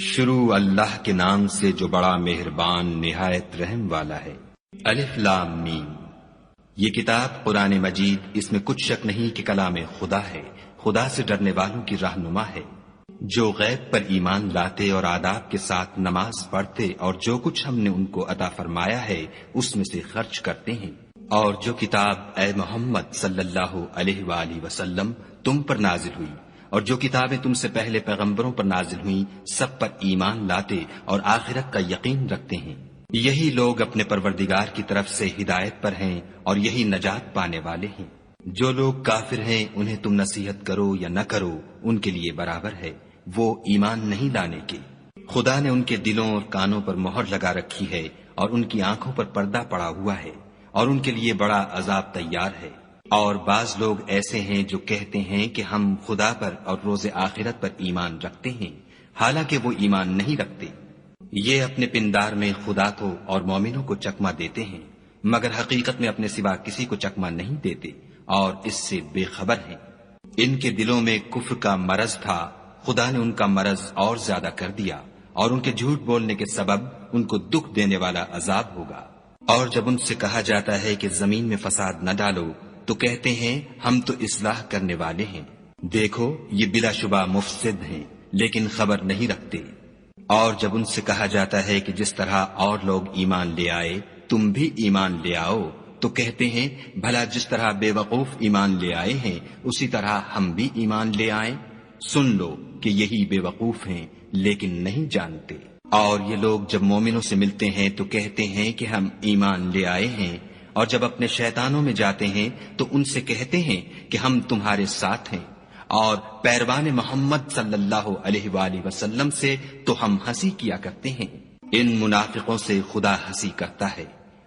شروع اللہ کے نام سے جو بڑا مہربان نہایت رحم والا ہے۔ الف لام میم۔ یہ کتاب قرآن مجید، اس میں کچھ شک نہیں کہ کلام خدا ہے، خدا سے ڈرنے والوں کی رہنما ہے، جو غیب پر ایمان لاتے اور آداب کے ساتھ نماز پڑھتے اور جو کچھ ہم نے ان کو عطا فرمایا ہے اس میں سے خرچ کرتے ہیں، اور جو کتاب اے محمد صلی اللہ علیہ وآلہ وسلم تم پر نازل ہوئی اور جو کتابیں تم سے پہلے پیغمبروں پر نازل ہوئیں سب پر ایمان لاتے اور آخرت کا یقین رکھتے ہیں، یہی لوگ اپنے پروردگار کی طرف سے ہدایت پر ہیں اور یہی نجات پانے والے ہیں۔ جو لوگ کافر ہیں انہیں تم نصیحت کرو یا نہ کرو ان کے لیے برابر ہے، وہ ایمان نہیں لانے کے۔ خدا نے ان کے دلوں اور کانوں پر مہر لگا رکھی ہے اور ان کی آنکھوں پر پردہ پڑا ہوا ہے اور ان کے لیے بڑا عذاب تیار ہے۔ اور بعض لوگ ایسے ہیں جو کہتے ہیں کہ ہم خدا پر اور روز آخرت پر ایمان رکھتے ہیں، حالانکہ وہ ایمان نہیں رکھتے۔ یہ اپنے پندار میں خدا کو اور مومنوں کو چکما دیتے ہیں، مگر حقیقت میں اپنے سوا کسی کو چکما نہیں دیتے اور اس سے بے خبر ہیں۔ ان کے دلوں میں کفر کا مرض تھا، خدا نے ان کا مرض اور زیادہ کر دیا اور ان کے جھوٹ بولنے کے سبب ان کو دکھ دینے والا عذاب ہوگا۔ اور جب ان سے کہا جاتا ہے کہ زمین میں فساد نہ ڈالو تو کہتے ہیں ہم تو اصلاح کرنے والے ہیں، دیکھو یہ بلا شبہ مفسد ہیں لیکن خبر نہیں رکھتے۔ اور جب ان سے کہا جاتا ہے کہ جس طرح اور لوگ ایمان لے آئے تم بھی ایمان لے آؤ تو کہتے ہیں بھلا جس طرح بے وقوف ایمان لے آئے ہیں اسی طرح ہم بھی ایمان لے آئیں۔ سن لو کہ یہی بے وقوف ہیں لیکن نہیں جانتے۔ اور یہ لوگ جب مومنوں سے ملتے ہیں تو کہتے ہیں کہ ہم ایمان لے آئے ہیں، اور جب اپنے شیطانوں میں جاتے ہیں تو ان سے کہتے ہیں کہ ہم تمہارے ساتھ ہیں، اور پیروان محمد صلی اللہ علیہ وآلہ وسلم سے تو ہم ہنسی کیا کرتے ہیں۔ ان منافقوں سے خدا ہنسی کرتا ہے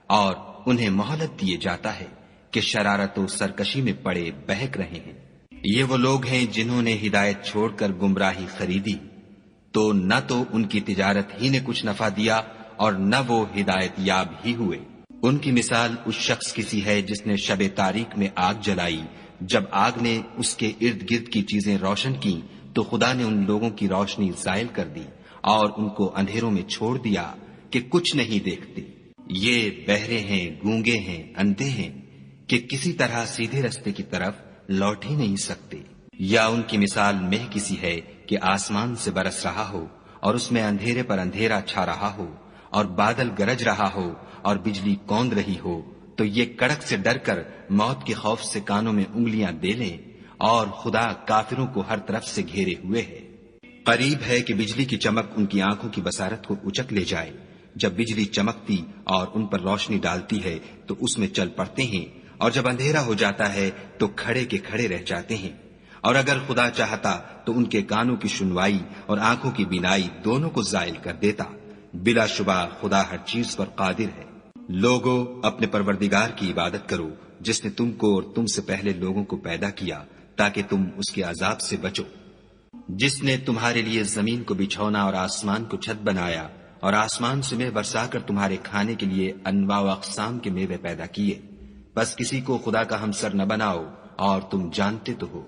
اور انہیں مہلت دیے جاتا ہے کہ شرارت و سرکشی میں پڑے بہک رہے ہیں۔ یہ وہ لوگ ہیں جنہوں نے ہدایت چھوڑ کر گمراہی خریدی، تو نہ تو ان کی تجارت ہی نے کچھ نفع دیا اور نہ وہ ہدایت یاب ہی ہوئے۔ ان کی مثال اس شخص کی سی ہے جس نے شب تاریک میں آگ جلائی، جب آگ نے اس کے ارد گرد کی چیزیں روشن کی تو خدا نے ان لوگوں کی روشنی زائل کر دی اور ان کو اندھیروں میں چھوڑ دیا کہ کچھ نہیں دیکھتے۔ یہ بہرے ہیں، گونگے ہیں، اندھے ہیں کہ کسی طرح سیدھے رستے کی طرف لوٹ ہی نہیں سکتے۔ یا ان کی مثال مہ کسی ہے کہ آسمان سے برس رہا ہو اور اس میں اندھیرے پر اندھیرا چھا رہا ہو اور بادل گرج رہا ہو اور بجلی کوند رہی ہو تو یہ کڑک سے ڈر کر موت کے خوف سے کانوں میں انگلیاں دے لیں، اور خدا کافروں کو ہر طرف سے گھیرے ہوئے ہے۔ قریب ہے کہ بجلی کی چمک ان کی آنکھوں کی بصارت کو اچک لے جائے۔ جب بجلی چمکتی اور ان پر روشنی ڈالتی ہے تو اس میں چل پڑتے ہیں، اور جب اندھیرا ہو جاتا ہے تو کھڑے کے کھڑے رہ جاتے ہیں۔ اور اگر خدا چاہتا تو ان کے کانوں کی سنوائی اور آنکھوں کی بینائی دونوں کو زائل کر دیتا۔ بلا شبہ خدا ہر چیز پر قادر ہے۔ لوگو اپنے پروردگار کی عبادت کرو جس نے تم کو اور تم سے پہلے لوگوں کو پیدا کیا تاکہ تم اس کے عذاب سے بچو، جس نے تمہارے لیے زمین کو بچھونا اور آسمان کو چھت بنایا اور آسمان سے میوہ برسا کر تمہارے کھانے کے لیے انواع و اقسام کے میوے پیدا کیے، بس کسی کو خدا کا ہمسر نہ بناؤ اور تم جانتے تو ہو۔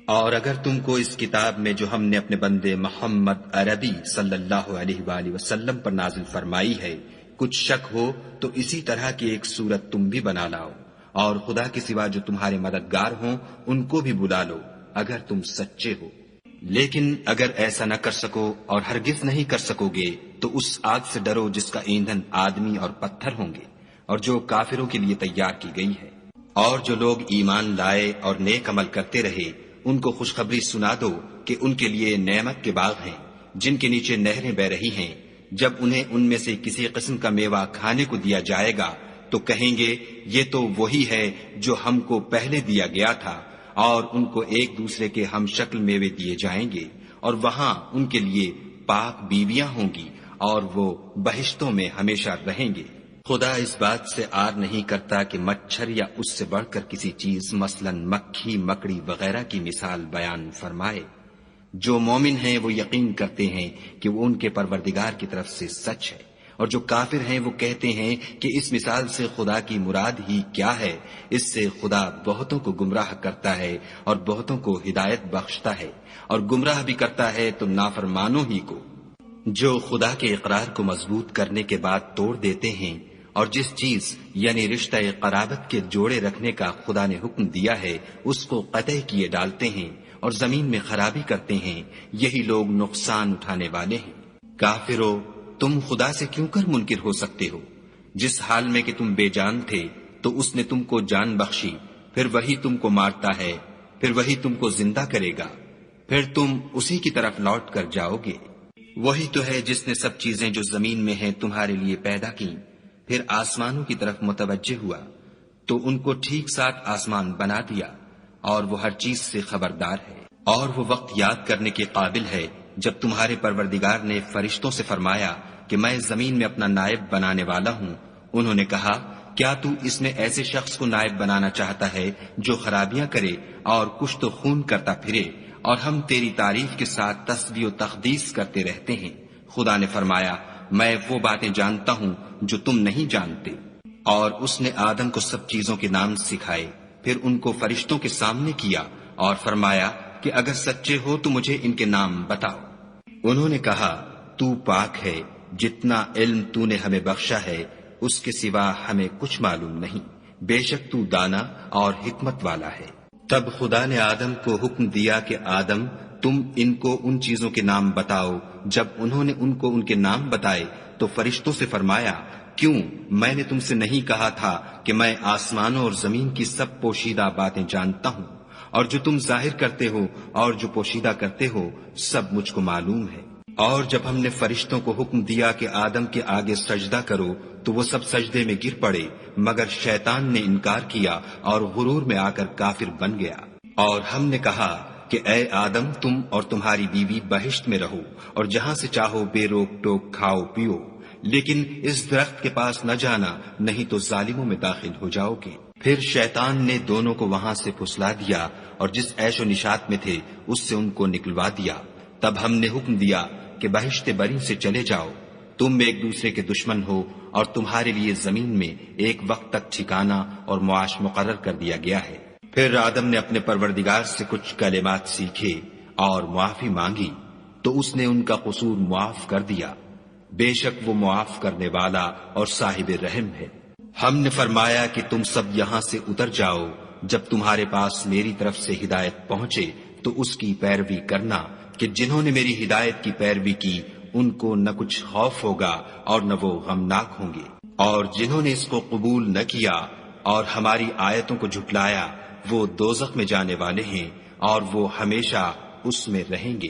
اور اگر تم کو اس کتاب میں جو ہم نے اپنے بندے محمد عربی صلی اللہ علیہ وآلہ وسلم پر نازل فرمائی ہے کچھ شک ہو تو اسی طرح کی ایک صورت تم بھی بنا لاؤ، اور خدا کے سوا جو تمہارے مددگار ہوں ان کو بھی بلا لو اگر تم سچے ہو۔ لیکن اگر ایسا نہ کر سکو اور ہرگز نہیں کر سکو گے تو اس آگ سے ڈرو جس کا ایندھن آدمی اور پتھر ہوں گے اور جو کافروں کے لیے تیار کی گئی ہے۔ اور جو لوگ ایمان لائے اور نیک عمل کرتے رہے ان کو خوشخبری سنا دو کہ ان کے لیے نعمت کے باغ ہیں جن کے نیچے نہریں بہ رہی ہیں۔ جب انہیں ان میں سے کسی قسم کا میوہ کھانے کو دیا جائے گا تو کہیں گے یہ تو وہی ہے جو ہم کو پہلے دیا گیا تھا، اور ان کو ایک دوسرے کے ہم شکل میوے دیے جائیں گے، اور وہاں ان کے لیے پاک بیویاں ہوں گی اور وہ بہشتوں میں ہمیشہ رہیں گے۔ خدا اس بات سے آر نہیں کرتا کہ مچھر یا اس سے بڑھ کر کسی چیز مثلا مکھی، مکڑی وغیرہ کی مثال بیان فرمائے۔ جو مومن ہیں وہ یقین کرتے ہیں کہ وہ ان کے پروردگار کی طرف سے سچ ہے، اور جو کافر ہیں وہ کہتے ہیں کہ اس مثال سے خدا کی مراد ہی کیا ہے۔ اس سے خدا بہتوں کو گمراہ کرتا ہے اور بہتوں کو ہدایت بخشتا ہے، اور گمراہ بھی کرتا ہے تو نافرمانوں ہی کو۔ جو خدا کے اقرار کو مضبوط کرنے کے بعد توڑ دیتے ہیں اور جس چیز یعنی رشتہ قرابت کے جوڑے رکھنے کا خدا نے حکم دیا ہے اس کو قطع کیے ڈالتے ہیں اور زمین میں خرابی کرتے ہیں، یہی لوگ نقصان اٹھانے والے ہیں۔ کافرو، تم خدا سے کیوں کر منکر ہو سکتے ہو؟ جس حال میں کہ تم بے جان تھے تو اس نے تم کو جان بخشی، پھر وہی تم کو مارتا ہے، پھر وہی تم کو زندہ کرے گا، پھر تم اسی کی طرف لوٹ کر جاؤ گے۔ وہی تو ہے جس نے سب چیزیں جو زمین میں ہیں تمہارے لیے پیدا کی، پھر آسمانوں کی طرف متوجہ ہوا تو ان کو ٹھیک ساتھ آسمان بنا دیا، اور وہ ہر چیز سے خبردار ہے۔ اور وہ وقت یاد کرنے کے قابل ہے جب تمہارے پروردگار نے فرشتوں سے فرمایا کہ میں زمین میں اپنا نائب بنانے والا ہوں۔ انہوں نے کہا، کیا تو اس میں ایسے شخص کو نائب بنانا چاہتا ہے جو خرابیاں کرے اور کشت و خون کرتا پھرے، اور ہم تیری تعریف کے ساتھ تسبیح و تقدیس کرتے رہتے ہیں؟ خدا نے فرمایا، میں وہ باتیں جانتا ہوں جو تم نہیں جانتے۔ اور اس نے آدم کو سب چیزوں کے نام سکھائے، پھر ان کو فرشتوں کے سامنے کیا اور فرمایا کہ اگر سچے ہو تو مجھے ان کے نام بتاؤ۔ انہوں نے کہا، تو پاک ہے، جتنا علم تو نے ہمیں بخشا ہے اس کے سوا ہمیں کچھ معلوم نہیں، بے شک تو دانا اور حکمت والا ہے۔ تب خدا نے آدم کو حکم دیا کہ آدم، تم ان کو ان چیزوں کے نام بتاؤ۔ جب انہوں نے ان کو ان کے نام بتائے تو فرشتوں سے فرمایا، کیوں میں نے تم سے نہیں کہا تھا کہ میں آسمانوں اور زمین کی سب پوشیدہ باتیں جانتا ہوں، اور جو تم ظاہر کرتے ہو اور جو پوشیدہ کرتے ہو سب مجھ کو معلوم ہے۔ اور جب ہم نے فرشتوں کو حکم دیا کہ آدم کے آگے سجدہ کرو تو وہ سب سجدے میں گر پڑے مگر شیطان نے انکار کیا اور غرور میں آ کر کافر بن گیا۔ اور ہم نے کہا کہ اے آدم، تم اور تمہاری بیوی بہشت میں رہو اور جہاں سے چاہو بے روک ٹوک کھاؤ پیو، لیکن اس درخت کے پاس نہ جانا، نہیں تو ظالموں میں داخل ہو جاؤ گے۔ پھر شیطان نے دونوں کو وہاں سے پھسلا دیا اور جس عیش و نشاط میں تھے اس سے ان کو نکلوا دیا۔ تب ہم نے حکم دیا کہ بہشت بری سے چلے جاؤ، تم ایک دوسرے کے دشمن ہو اور تمہارے لیے زمین میں ایک وقت تک ٹھکانہ اور معاش مقرر کر دیا گیا ہے۔ پھر آدم نے اپنے پروردگار سے کچھ کلمات سیکھے اور معافی مانگی تو اس نے ان کا قصور معاف کر دیا، بے شک وہ معاف کرنے والا اور صاحب رحم ہے۔ ہم نے فرمایا کہ تم سب یہاں سے اتر جاؤ، جب تمہارے پاس میری طرف سے ہدایت پہنچے تو اس کی پیروی کرنا، کہ جنہوں نے میری ہدایت کی پیروی کی ان کو نہ کچھ خوف ہوگا اور نہ وہ غمناک ہوں گے، اور جنہوں نے اس کو قبول نہ کیا اور ہماری آیتوں کو جھٹلایا وہ دوزخ میں جانے والے ہیں اور وہ ہمیشہ اس میں رہیں گے۔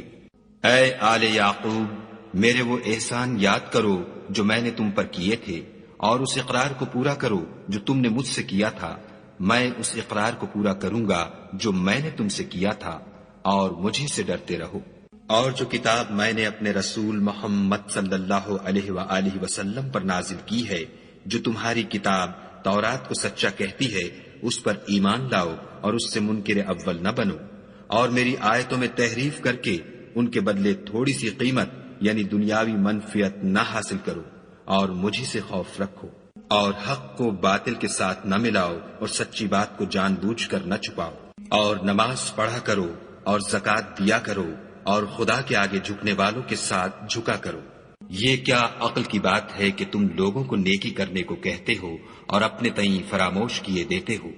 اے آل یعقوب، میرے وہ احسان یاد کرو جو میں نے تم پر کیے تھے، اور اس اقرار کو پورا کرو جو تم نے مجھ سے کیا تھا۔ میں اس اقرار کو پورا کروں گا جو میں نے تم سے کیا تھا، اور مجھے سے ڈرتے رہو۔ اور جو کتاب میں نے اپنے رسول محمد صلی اللہ علیہ وآلہ وسلم پر نازل کی ہے، جو تمہاری کتاب تورات کو سچا کہتی ہے، اس پر ایمان لاؤ اور اس سے منکر اول نہ بنو، اور میری آیتوں میں تحریف کر کے ان کے بدلے تھوڑی سی قیمت یعنی دنیاوی منفعت نہ حاصل کرو، اور مجھے سے خوف رکھو، اور حق کو باطل کے ساتھ نہ ملاؤ اور سچی بات کو جان بوجھ کر نہ چھپاؤ، اور نماز پڑھا کرو اور زکوٰۃ دیا کرو، اور خدا کے آگے جھکنے والوں کے ساتھ جھکا کرو۔ یہ کیا عقل کی بات ہے کہ تم لوگوں کو نیکی کرنے کو کہتے ہو اور اپنے تئیں فراموش کیے دیتے ہو،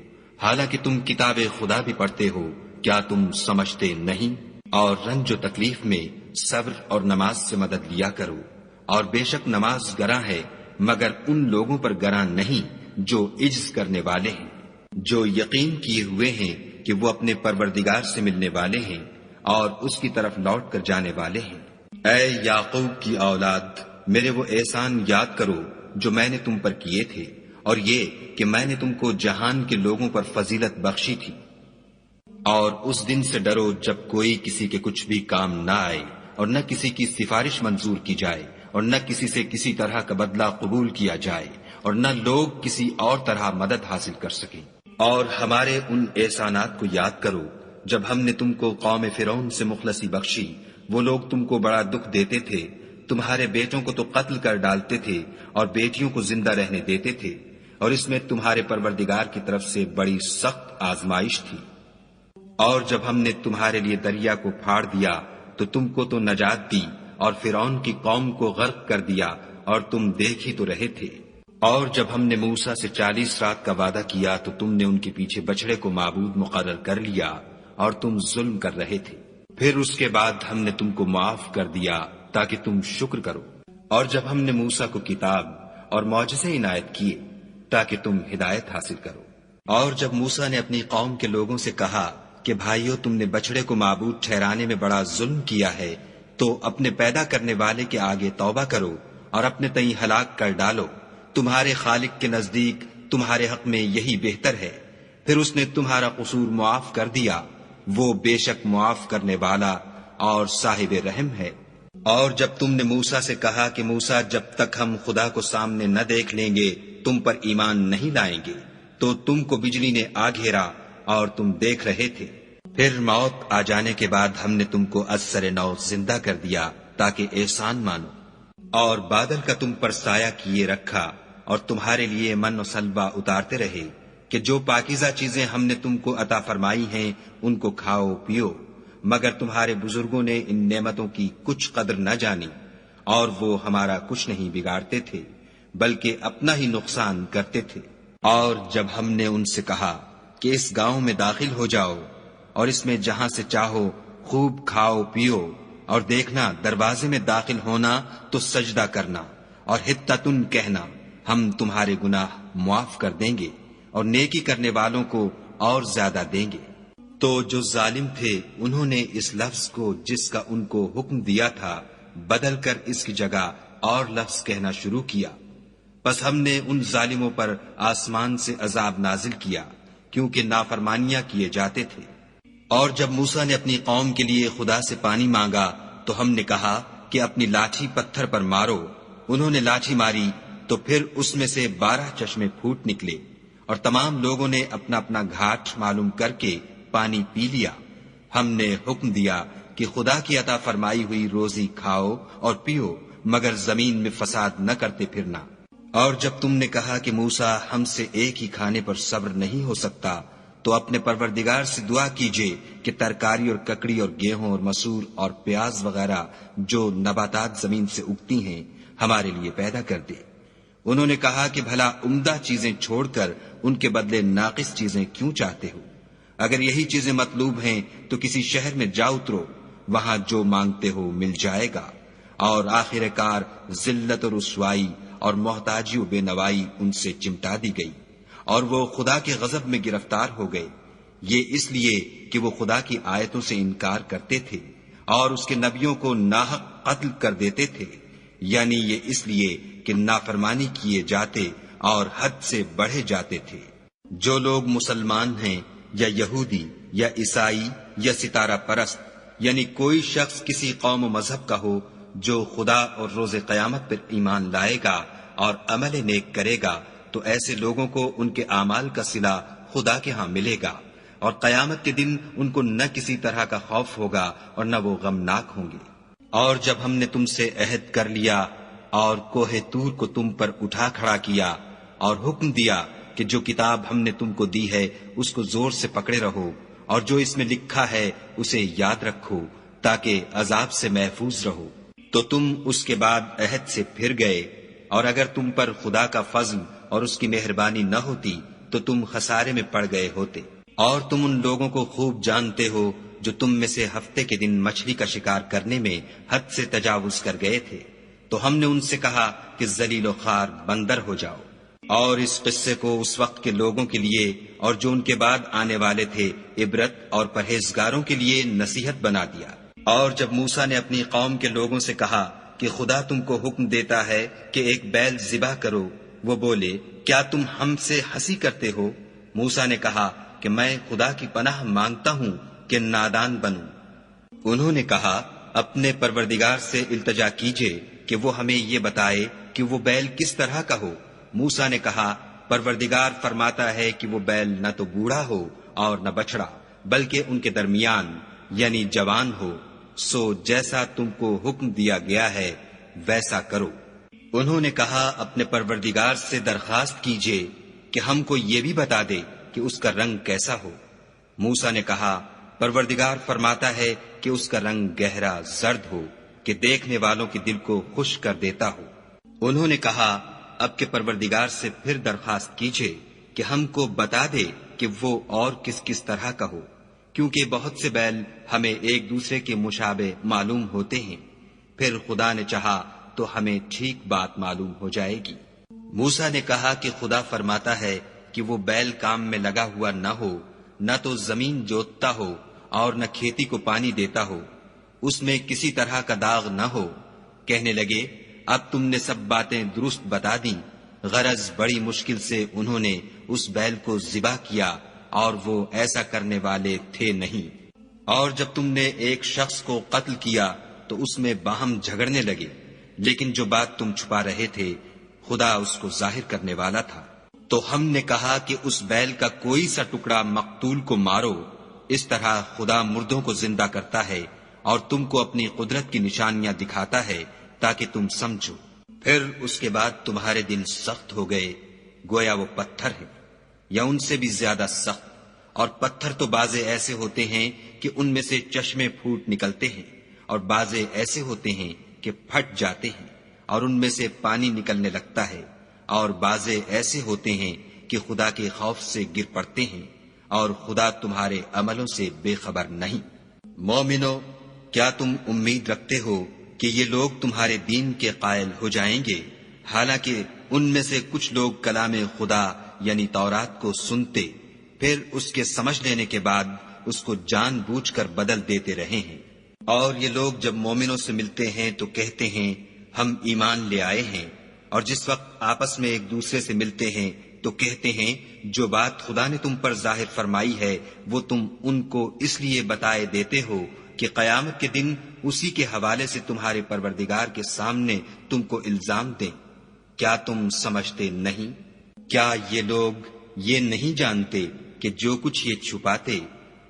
حالانکہ تم کتاب خدا بھی پڑھتے ہو، کیا تم سمجھتے نہیں؟ اور رنج و تکلیف میں صبر اور نماز سے مدد لیا کرو، اور بے شک نماز گراں ہے مگر ان لوگوں پر گراں نہیں جو عجز کرنے والے ہیں، جو یقین کیے ہوئے ہیں کہ وہ اپنے پروردگار سے ملنے والے ہیں اور اس کی طرف لوٹ کر جانے والے ہیں۔ اے یعقوب کی اولاد، میرے وہ احسان یاد کرو جو میں نے تم پر کیے تھے، اور یہ کہ میں نے تم کو جہان کے لوگوں پر فضیلت بخشی تھی۔ اور اس دن سے ڈرو جب کوئی کسی کے کچھ بھی کام نہ آئے، اور نہ کسی کی سفارش منظور کی جائے، اور نہ کسی سے کسی طرح کا بدلہ قبول کیا جائے، اور نہ لوگ کسی اور طرح مدد حاصل کر سکیں۔ اور ہمارے ان احسانات کو یاد کرو جب ہم نے تم کو قوم فرعون سے مخلصی بخشی، وہ لوگ تم کو بڑا دکھ دیتے تھے، تمہارے بیٹوں کو تو قتل کر ڈالتے تھے اور بیٹیوں کو زندہ رہنے دیتے تھے، اور اس میں تمہارے پروردگار کی طرف سے بڑی سخت آزمائش تھی۔ اور جب ہم نے تمہارے لیے دریا کو پھاڑ دیا تو تم کو تو نجات دی، اور فرعون کی قوم کو غرق کر دیا اور تم دیکھ ہی تو رہے تھے۔ اور جب ہم نے موسیٰ سے 40 رات کا وعدہ کیا تو تم نے ان کے پیچھے بچڑے کو معبود مقرر کر لیا اور تم ظلم کر رہے تھے۔ پھر اس کے بعد ہم نے تم کو معاف کر دیا تاکہ تم شکر کرو۔ اور جب ہم نے موسیٰ کو کتاب اور معجزے عنایت کیے تاکہ تم ہدایت حاصل کرو۔ اور جب موسیٰ نے اپنی قوم کے لوگوں سے کہا کہ بھائیو، تم نے بچڑے کو معبود ٹھہرانے میں بڑا ظلم کیا ہے، تو اپنے پیدا کرنے والے کے آگے توبہ کرو اور اپنے تئیں ہلاک کر ڈالو، تمہارے خالق کے نزدیک تمہارے حق میں یہی بہتر ہے۔ پھر اس نے تمہارا قصور معاف کر دیا، وہ بے شک معاف کرنے والا اور صاحب رحم ہے۔ اور جب تم نے موسیٰ سے کہا کہ موسیٰ، جب تک ہم خدا کو سامنے نہ دیکھ لیں گے تم پر ایمان نہیں لائیں گے، تو تم کو بجلی نے آ گھیرا اور تم دیکھ رہے تھے۔ پھر موت آ جانے کے بعد ہم نے تم کو از سر نو زندہ کر دیا تاکہ احسان مانو، اور بادل کا تم پر سایہ کیے رکھا اور تمہارے لیے من و سلوہ اتارتے رہے کہ جو پاکیزہ چیزیں ہم نے تم کو عطا فرمائی ہیں ان کو کھاؤ پیو، مگر تمہارے بزرگوں نے ان نعمتوں کی کچھ قدر نہ جانی، اور وہ ہمارا کچھ نہیں بگاڑتے تھے بلکہ اپنا ہی نقصان کرتے تھے۔ اور جب ہم نے ان سے کہا کہ اس گاؤں میں داخل ہو جاؤ اور اس میں جہاں سے چاہو خوب کھاؤ پیو، اور دیکھنا دروازے میں داخل ہونا تو سجدہ کرنا اور حطتن کہنا، ہم تمہارے گناہ معاف کر دیں گے اور نیکی کرنے والوں کو اور زیادہ دیں گے۔ تو جو ظالم تھے انہوں نے اس لفظ کو جس کا ان کو حکم دیا تھا بدل کر اس کی جگہ اور لفظ کہنا شروع کیا، پس ہم نے ان ظالموں پر آسمان سے عذاب نازل کیا کیونکہ نافرمانیاں کیے جاتے تھے۔ اور جب موسیٰ نے اپنی قوم کے لیے خدا سے پانی مانگا تو ہم نے کہا کہ اپنی لاٹھی پتھر پر مارو۔ انہوں نے لاٹھی ماری تو پھر اس میں سے 12 چشمے پھوٹ نکلے، اور تمام لوگوں نے اپنا اپنا گھاٹ معلوم کر کے پانی پی لیا۔ ہم نے حکم دیا کہ خدا کی عطا فرمائی ہوئی روزی کھاؤ اور پیو، مگر زمین میں فساد نہ کرتے پھرنا۔ اور جب تم نے کہا کہ موسیٰ، ہم سے ایک ہی کھانے پر صبر نہیں ہو سکتا، تو اپنے پروردگار سے دعا کیجئے کہ ترکاری اور ککڑی اور گیہوں اور مسور اور پیاز وغیرہ جو نباتات زمین سے اگتی ہیں ہمارے لیے پیدا کر دے۔ انہوں نے کہا کہ بھلا عمدہ چیزیں چھوڑ کر ان کے بدلے ناقص چیزیں کیوں چاہتے ہو؟ اگر یہی چیزیں مطلوب ہیں تو کسی شہر میں جا اترو، وہاں جو مانگتے ہو مل جائے گا۔ اور آخر کار ذلت و رسوائی اور محتاجی و بے نوائی ان سے چمٹا دی گئی، اور وہ خدا کے غضب میں گرفتار ہو گئے، یہ اس لیے کہ وہ خدا کی آیتوں سے انکار کرتے تھے اور اس کے نبیوں کو ناحق قتل کر دیتے تھے، یعنی یہ اس لیے کہ نافرمانی کیے جاتے اور حد سے بڑھے جاتے تھے۔ جو لوگ مسلمان ہیں یا یہودی یا عیسائی یا ستارہ پرست، یعنی کوئی شخص کسی قوم و مذہب کا ہو، جو خدا اور روز قیامت پر ایمان لائے گا اور عمل نیک کرے گا، تو ایسے لوگوں کو ان کے اعمال کا صلہ خدا کے ہاں ملے گا، اور قیامت کے دن ان کو نہ کسی طرح کا خوف ہوگا اور نہ وہ غمناک ہوں گے۔ اور جب ہم نے تم سے عہد کر لیا اور کوہ طور کو تم پر اٹھا کھڑا کیا اور حکم دیا کہ جو کتاب ہم نے تم کو دی ہے اس کو زور سے پکڑے رہو، اور جو اس میں لکھا ہے اسے یاد رکھو تاکہ عذاب سے محفوظ رہو، تو تم اس کے بعد عہد سے پھر گئے، اور اگر تم پر خدا کا فضل اور اس کی مہربانی نہ ہوتی تو تم خسارے میں پڑ گئے ہوتے۔ اور تم ان لوگوں کو خوب جانتے ہو جو تم میں سے ہفتے کے دن مچھلی کا شکار کرنے میں حد سے تجاوز کر گئے تھے، تو ہم نے ان سے کہا کہ ذلیل و خوار بندر ہو جاؤ۔ اور اس قصے کو اس وقت کے لوگوں کے لیے اور جو ان کے بعد آنے والے تھے عبرت اور پرہیزگاروں کے لیے نصیحت بنا دیا۔ اور جب موسیٰ نے اپنی قوم کے لوگوں سے کہا کہ خدا تم کو حکم دیتا ہے کہ ایک بیل ذبح کرو، وہ بولے، کیا تم ہم سے ہنسی کرتے ہو؟ موسیٰ نے کہا کہ میں خدا کی پناہ مانگتا ہوں کہ نادان بنوں۔ انہوں نے کہا، اپنے پروردگار سے التجا کیجئے کہ وہ ہمیں یہ بتائے کہ وہ بیل کس طرح کا ہو۔ موسیٰ نے کہا، پروردگار فرماتا ہے کہ وہ بیل نہ تو بوڑھا ہو اور نہ بچڑا، بلکہ ان کے درمیان یعنی جوان ہو، سو جیسا تم کو حکم دیا گیا ہے ویسا کرو۔ انہوں نے کہا، اپنے پروردگار سے درخواست کیجئے کہ ہم کو یہ بھی بتا دے کہ اس کا رنگ کیسا ہو۔ موسیٰ نے کہا، پروردگار فرماتا ہے کہ اس کا رنگ گہرا زرد ہو، کہ دیکھنے والوں کے دل کو خوش کر دیتا ہو۔ انہوں نے کہا اب کے پروردگار سے پھر درخواست کیجئے کہ ہم کو بتا دے کہ وہ اور کس کس طرح کا ہو، کیونکہ بہت سے بیل ہمیں ایک دوسرے کے مشابہ معلوم ہوتے ہیں، پھر خدا نے چاہا تو ہمیں ٹھیک بات معلوم ہو جائے گی۔ موسیٰ نے کہا کہ خدا فرماتا ہے کہ وہ بیل کام میں لگا ہوا نہ ہو، نہ تو زمین جوتتا ہو اور نہ کھیتی کو پانی دیتا ہو، اس میں کسی طرح کا داغ نہ ہو۔ کہنے لگے اب تم نے سب باتیں درست بتا دیں۔ غرض بڑی مشکل سے انہوں نے اس بیل کو ذبح کیا اور وہ ایسا کرنے والے تھے نہیں۔ اور جب تم نے ایک شخص کو قتل کیا تو اس میں باہم جھگڑنے لگے، لیکن جو بات تم چھپا رہے تھے خدا اس کو ظاہر کرنے والا تھا۔ تو ہم نے کہا کہ اس بیل کا کوئی سا ٹکڑا مقتول کو مارو، اس طرح خدا مردوں کو زندہ کرتا ہے اور تم کو اپنی قدرت کی نشانیاں دکھاتا ہے تاکہ تم سمجھو۔ پھر اس کے بعد تمہارے دل سخت ہو گئے، گویا وہ پتھر ہے یا ان سے بھی زیادہ سخت، اور پتھر تو بازے ایسے ہوتے ہیں کہ ان میں سے چشمے پھوٹ نکلتے ہیں، اور بازے ایسے ہوتے ہیں کہ پھٹ جاتے ہیں اور ان میں سے پانی نکلنے لگتا ہے، اور بازے ایسے ہوتے ہیں کہ خدا کے خوف سے گر پڑتے ہیں، اور خدا تمہارے عملوں سے بے خبر نہیں۔ مومنو، کیا تم امید رکھتے ہو کہ یہ لوگ تمہارے دین کے قائل ہو جائیں گے، حالانکہ ان میں سے کچھ لوگ کلام خدا یعنی تورات کو سنتے پھر اس کے سمجھ لینے کے بعد اس کو جان بوجھ کر بدل دیتے رہے ہیں۔ اور یہ لوگ جب مومنوں سے ملتے ہیں تو کہتے ہیں ہم ایمان لے آئے ہیں، اور جس وقت آپس میں ایک دوسرے سے ملتے ہیں تو کہتے ہیں جو بات خدا نے تم پر ظاہر فرمائی ہے وہ تم ان کو اس لیے بتائے دیتے ہو کہ قیامت کے دن اسی کے حوالے سے تمہارے پروردگار کے سامنے تم کو الزام دیں۔ کیا تم سمجھتے نہیں؟ کیا یہ لوگ یہ نہیں جانتے کہ جو کچھ یہ چھپاتے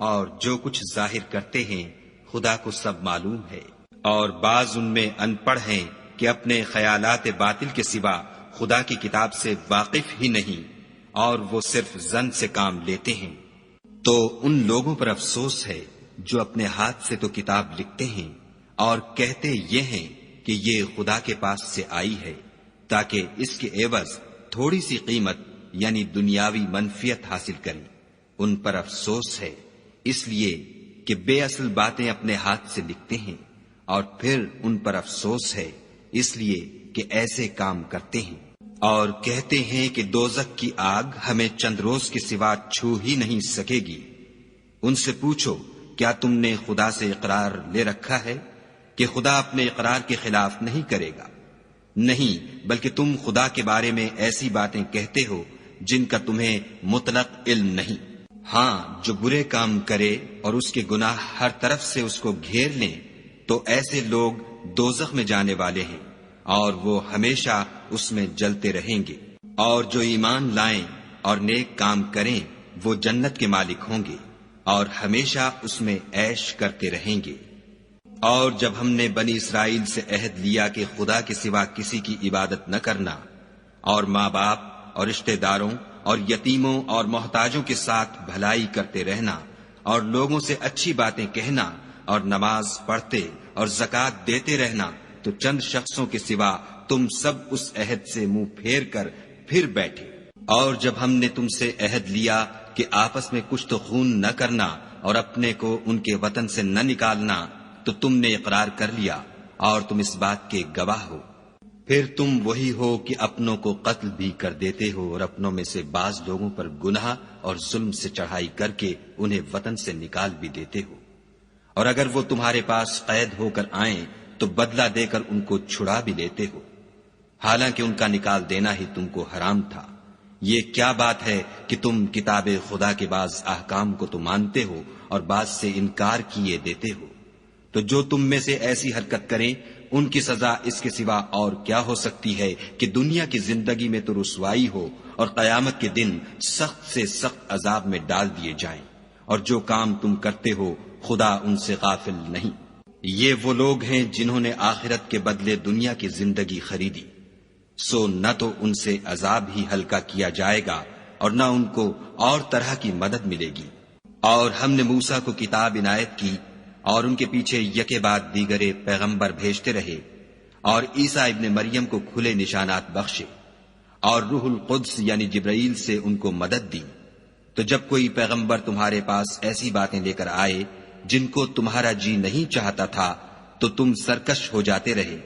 اور جو کچھ ظاہر کرتے ہیں خدا کو سب معلوم ہے؟ اور بعض ان میں ان پڑھ ہیں کہ اپنے خیالات باطل کے سوا خدا کی کتاب سے واقف ہی نہیں، اور وہ صرف ظن سے کام لیتے ہیں۔ تو ان لوگوں پر افسوس ہے جو اپنے ہاتھ سے تو کتاب لکھتے ہیں اور کہتے یہ ہیں کہ یہ خدا کے پاس سے آئی ہے تاکہ اس کے عوض تھوڑی سی قیمت یعنی دنیاوی منفیت حاصل کریں۔ ان پر افسوس ہے اس لیے کہ بے اصل باتیں اپنے ہاتھ سے لکھتے ہیں، اور پھر ان پر افسوس ہے اس لیے کہ ایسے کام کرتے ہیں۔ اور کہتے ہیں کہ دوزخ کی آگ ہمیں چند روز کے سوا چھو ہی نہیں سکے گی۔ ان سے پوچھو کیا تم نے خدا سے اقرار لے رکھا ہے کہ خدا اپنے اقرار کے خلاف نہیں کرے گا؟ نہیں، بلکہ تم خدا کے بارے میں ایسی باتیں کہتے ہو جن کا تمہیں مطلق علم نہیں۔ ہاں، جو برے کام کرے اور اس کے گناہ ہر طرف سے اس کو گھیر لیں تو ایسے لوگ دوزخ میں جانے والے ہیں اور وہ ہمیشہ اس میں جلتے رہیں گے۔ اور جو ایمان لائیں اور نیک کام کریں وہ جنت کے مالک ہوں گے اور ہمیشہ اس میں عیش کرتے رہیں گے۔ اور جب ہم نے بنی اسرائیل سے عہد لیا کہ خدا کے سوا کسی کی عبادت نہ کرنا، اور ماں باپ اور رشتہ داروں اور یتیموں اور محتاجوں کے ساتھ بھلائی کرتے رہنا، اور لوگوں سے اچھی باتیں کہنا، اور نماز پڑھتے اور زکوٰۃ دیتے رہنا، تو چند شخصوں کے سوا تم سب اس عہد سے منہ پھیر کر پھر بیٹھے۔ اور جب ہم نے تم سے عہد لیا کہ آپس میں کشت و خون نہ کرنا اور اپنے کو ان کے وطن سے نہ نکالنا، تو تم نے اقرار کر لیا اور تم اس بات کے گواہ ہو۔ پھر تم وہی ہو کہ اپنوں کو قتل بھی کر دیتے ہو اور اپنوں میں سے بعض لوگوں پر گناہ اور ظلم سے چڑھائی کر کے انہیں وطن سے نکال بھی دیتے ہو، اور اگر وہ تمہارے پاس قید ہو کر آئیں تو بدلہ دے کر ان کو چھڑا بھی لیتے ہو، حالانکہ ان کا نکال دینا ہی تم کو حرام تھا۔ یہ کیا بات ہے کہ تم کتاب خدا کے بعض احکام کو تو مانتے ہو اور بعض سے انکار کیے دیتے ہو؟ تو جو تم میں سے ایسی حرکت کریں ان کی سزا اس کے سوا اور کیا ہو سکتی ہے کہ دنیا کی زندگی میں تو رسوائی ہو اور قیامت کے دن سخت سے سخت عذاب میں ڈال دیے جائیں، اور جو کام تم کرتے ہو خدا ان سے غافل نہیں۔ یہ وہ لوگ ہیں جنہوں نے آخرت کے بدلے دنیا کی زندگی خریدی، سو نہ تو ان سے عذاب ہی ہلکا کیا جائے گا اور نہ ان کو اور طرح کی مدد ملے گی۔ اور ہم نے موسیٰ کو کتاب عنایت کی اور ان کے پیچھے یکے بعد دیگرے پیغمبر بھیجتے رہے، اور عیسیٰ ابن مریم کو کھلے نشانات بخشے، اور روح القدس یعنی جبرائیل سے ان کو مدد دی۔ تو جب کوئی پیغمبر تمہارے پاس ایسی باتیں لے کر آئے جن کو تمہارا جی نہیں چاہتا تھا تو تم سرکش ہو جاتے رہے،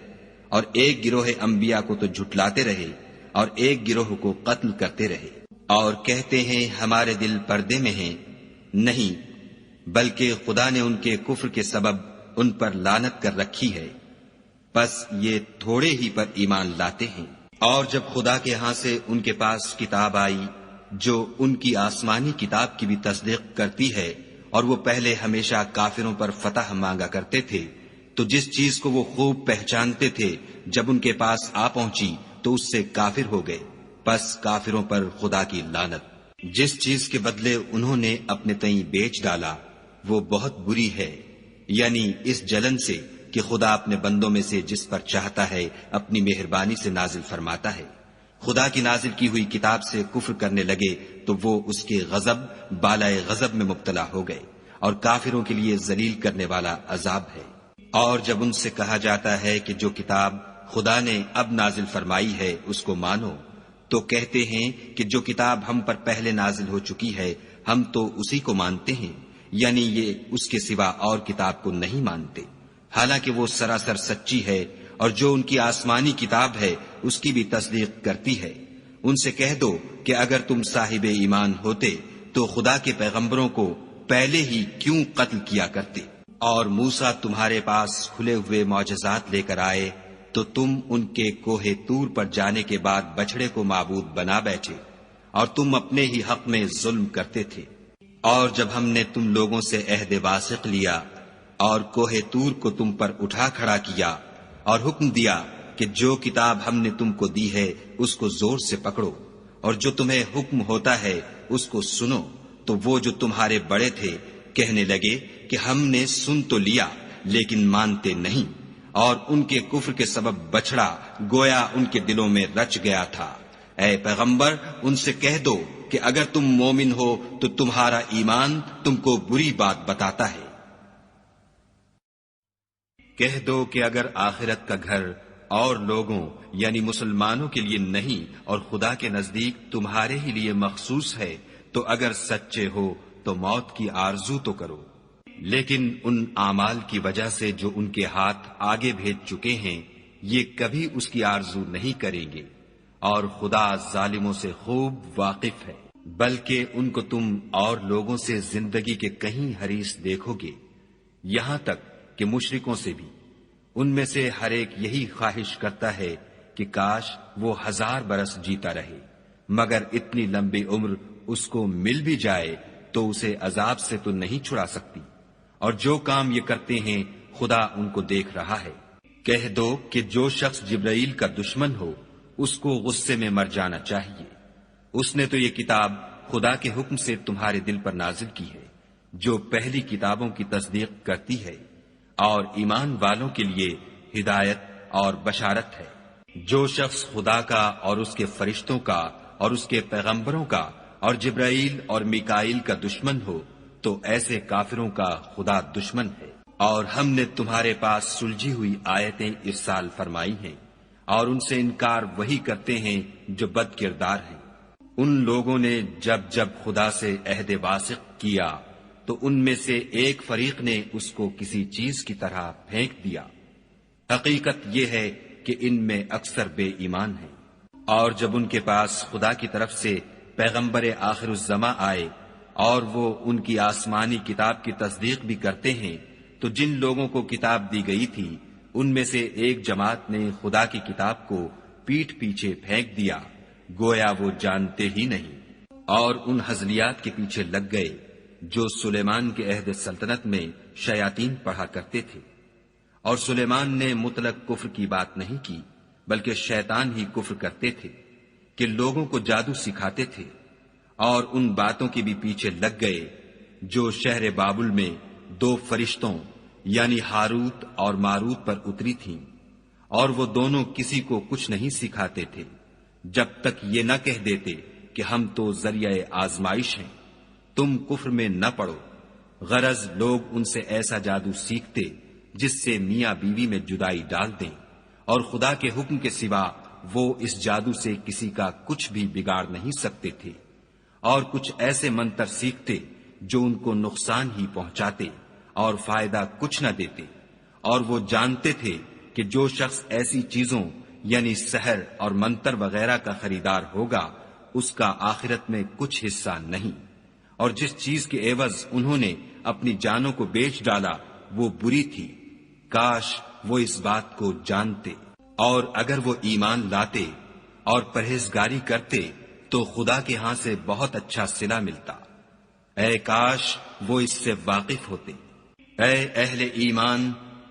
اور ایک گروہ انبیاء کو تو جھٹلاتے رہے اور ایک گروہ کو قتل کرتے رہے، اور کہتے ہیں ہمارے دل پردے میں ہیں، نہیں بلکہ خدا نے ان کے کفر کے سبب ان پر لعنت کر رکھی ہے، بس یہ تھوڑے ہی پر ایمان لاتے ہیں۔ اور جب خدا کے ہاں سے ان کے پاس کتاب آئی جو ان کی آسمانی کتاب کی بھی تصدیق کرتی ہے، اور وہ پہلے ہمیشہ کافروں پر فتح مانگا کرتے تھے، تو جس چیز کو وہ خوب پہچانتے تھے جب ان کے پاس آ پہنچی تو اس سے کافر ہو گئے، پس کافروں پر خدا کی لعنت۔ جس چیز کے بدلے انہوں نے اپنے تئیں بیچ ڈالا وہ بہت بری ہے، یعنی اس جلن سے کہ خدا اپنے بندوں میں سے جس پر چاہتا ہے اپنی مہربانی سے نازل فرماتا ہے۔ خدا کی نازل کی ہوئی کتاب سے کفر کرنے لگے تو وہ اس کے غضب بالائے غضب میں مبتلا ہو گئے، اور کافروں کے لیے ذلیل کرنے والا عذاب ہے۔ اور جب ان سے کہا جاتا ہے کہ جو کتاب خدا نے اب نازل فرمائی ہے اس کو مانو، تو کہتے ہیں کہ جو کتاب ہم پر پہلے نازل ہو چکی ہے ہم تو اسی کو مانتے ہیں، یعنی یہ اس کے سوا اور کتاب کو نہیں مانتے، حالانکہ وہ سراسر سچی ہے، اور جو ان کی آسمانی کتاب ہے اس کی بھی تصدیق کرتی ہے۔ ان سے کہہ دو کہ اگر تم صاحب ایمان ہوتے تو خدا کے پیغمبروں کو پہلے ہی کیوں قتل کیا کرتے، اور موسیٰ تمہارے پاس کھلے ہوئے معجزات لے کر آئے تو تم ان کے کوہ طور پر جانے کے بعد بچڑے کو معبود بنا بیٹھے، اور تم اپنے ہی حق میں ظلم کرتے تھے۔ اور جب ہم نے تم لوگوں سے عہد واثق لیا اور کوہ طور کو تم پر اٹھا کھڑا کیا اور حکم دیا کہ جو کتاب ہم نے تم کو دی ہے اس کو زور سے پکڑو، اور جو تمہیں حکم ہوتا ہے اس کو سنو، تو وہ جو تمہارے بڑے تھے کہنے لگے کہ ہم نے سن تو لیا لیکن مانتے نہیں، اور ان کے کفر کے سبب بچڑا گویا ان کے دلوں میں رچ گیا تھا۔ اے پیغمبر ان سے کہہ دو کہ اگر تم مومن ہو تو تمہارا ایمان تم کو بری بات بتاتا ہے۔ کہہ دو کہ اگر آخرت کا گھر اور لوگوں یعنی مسلمانوں کے لیے نہیں اور خدا کے نزدیک تمہارے ہی لیے مخصوص ہے تو اگر سچے ہو تو موت کی آرزو تو کرو، لیکن ان اعمال کی وجہ سے جو ان کے ہاتھ آگے بھیج چکے ہیں یہ کبھی اس کی آرزو نہیں کریں گے، اور خدا ظالموں سے خوب واقف ہے۔ بلکہ ان کو تم اور لوگوں سے زندگی کے کہیں حریص دیکھو گے، یہاں تک کہ مشرکوں سے بھی۔ ان میں سے ہر ایک یہی خواہش کرتا ہے کہ کاش وہ 1000 برس جیتا رہے، مگر اتنی لمبی عمر اس کو مل بھی جائے تو اسے عذاب سے تو نہیں چھڑا سکتی، اور جو کام یہ کرتے ہیں خدا ان کو دیکھ رہا ہے۔ کہہ دو کہ جو شخص جبرائیل کا دشمن ہو اس کو غصے میں مر جانا چاہیے، اس نے تو یہ کتاب خدا کے حکم سے تمہارے دل پر نازل کی ہے جو پہلی کتابوں کی تصدیق کرتی ہے، اور ایمان والوں کے لیے ہدایت اور بشارت ہے۔ جو شخص خدا کا اور اس کے فرشتوں کا اور اس کے پیغمبروں کا اور جبرائیل اور میکائیل کا دشمن ہو تو ایسے کافروں کا خدا دشمن ہے۔ اور ہم نے تمہارے پاس سلجھی ہوئی آیتیں ارسال فرمائی ہیں، اور ان سے انکار وہی کرتے ہیں جو بد کردار ہیں۔ ان لوگوں نے جب جب خدا سے عہد واثق کیا تو ان میں سے ایک فریق نے اس کو کسی چیز کی طرح پھینک دیا۔ حقیقت یہ ہے کہ ان میں اکثر بے ایمان ہیں۔ اور جب ان کے پاس خدا کی طرف سے پیغمبر آخر الزماں آئے اور وہ ان کی آسمانی کتاب کی تصدیق بھی کرتے ہیں تو جن لوگوں کو کتاب دی گئی تھی ان میں سے ایک جماعت نے خدا کی کتاب کو پیٹھ پیچھے پھینک دیا گویا وہ جانتے ہی نہیں، اور ان ہزلیات کے پیچھے لگ گئے جو سلیمان کے عہد سلطنت میں شیاطین پڑھا کرتے تھے۔ اور سلیمان نے مطلق کفر کی بات نہیں کی بلکہ شیطان ہی کفر کرتے تھے کہ لوگوں کو جادو سکھاتے تھے، اور ان باتوں کے بھی پیچھے لگ گئے جو شہر بابل میں 2 فرشتوں یعنی ہاروت اور ماروت پر اتری تھیں، اور وہ دونوں کسی کو کچھ نہیں سکھاتے تھے جب تک یہ نہ کہہ دیتے کہ ہم تو ذریعہ آزمائش ہیں، تم کفر میں نہ پڑو، غرض لوگ ان سے ایسا جادو سیکھتے جس سے میاں بیوی میں جدائی ڈال دیں، اور خدا کے حکم کے سوا وہ اس جادو سے کسی کا کچھ بھی بگاڑ نہیں سکتے تھے، اور کچھ ایسے منتر سیکھتے جو ان کو نقصان ہی پہنچاتے اور فائدہ کچھ نہ دیتے، اور وہ جانتے تھے کہ جو شخص ایسی چیزوں یعنی سحر اور منتر وغیرہ کا خریدار ہوگا اس کا آخرت میں کچھ حصہ نہیں، اور جس چیز کے عوض انہوں نے اپنی جانوں کو بیچ ڈالا وہ بری تھی، کاش وہ اس بات کو جانتے، اور اگر وہ ایمان لاتے اور پرہیزگاری کرتے تو خدا کے ہاں سے بہت اچھا صلہ ملتا، اے کاش وہ اس سے واقف ہوتے۔ اے اہل ایمان،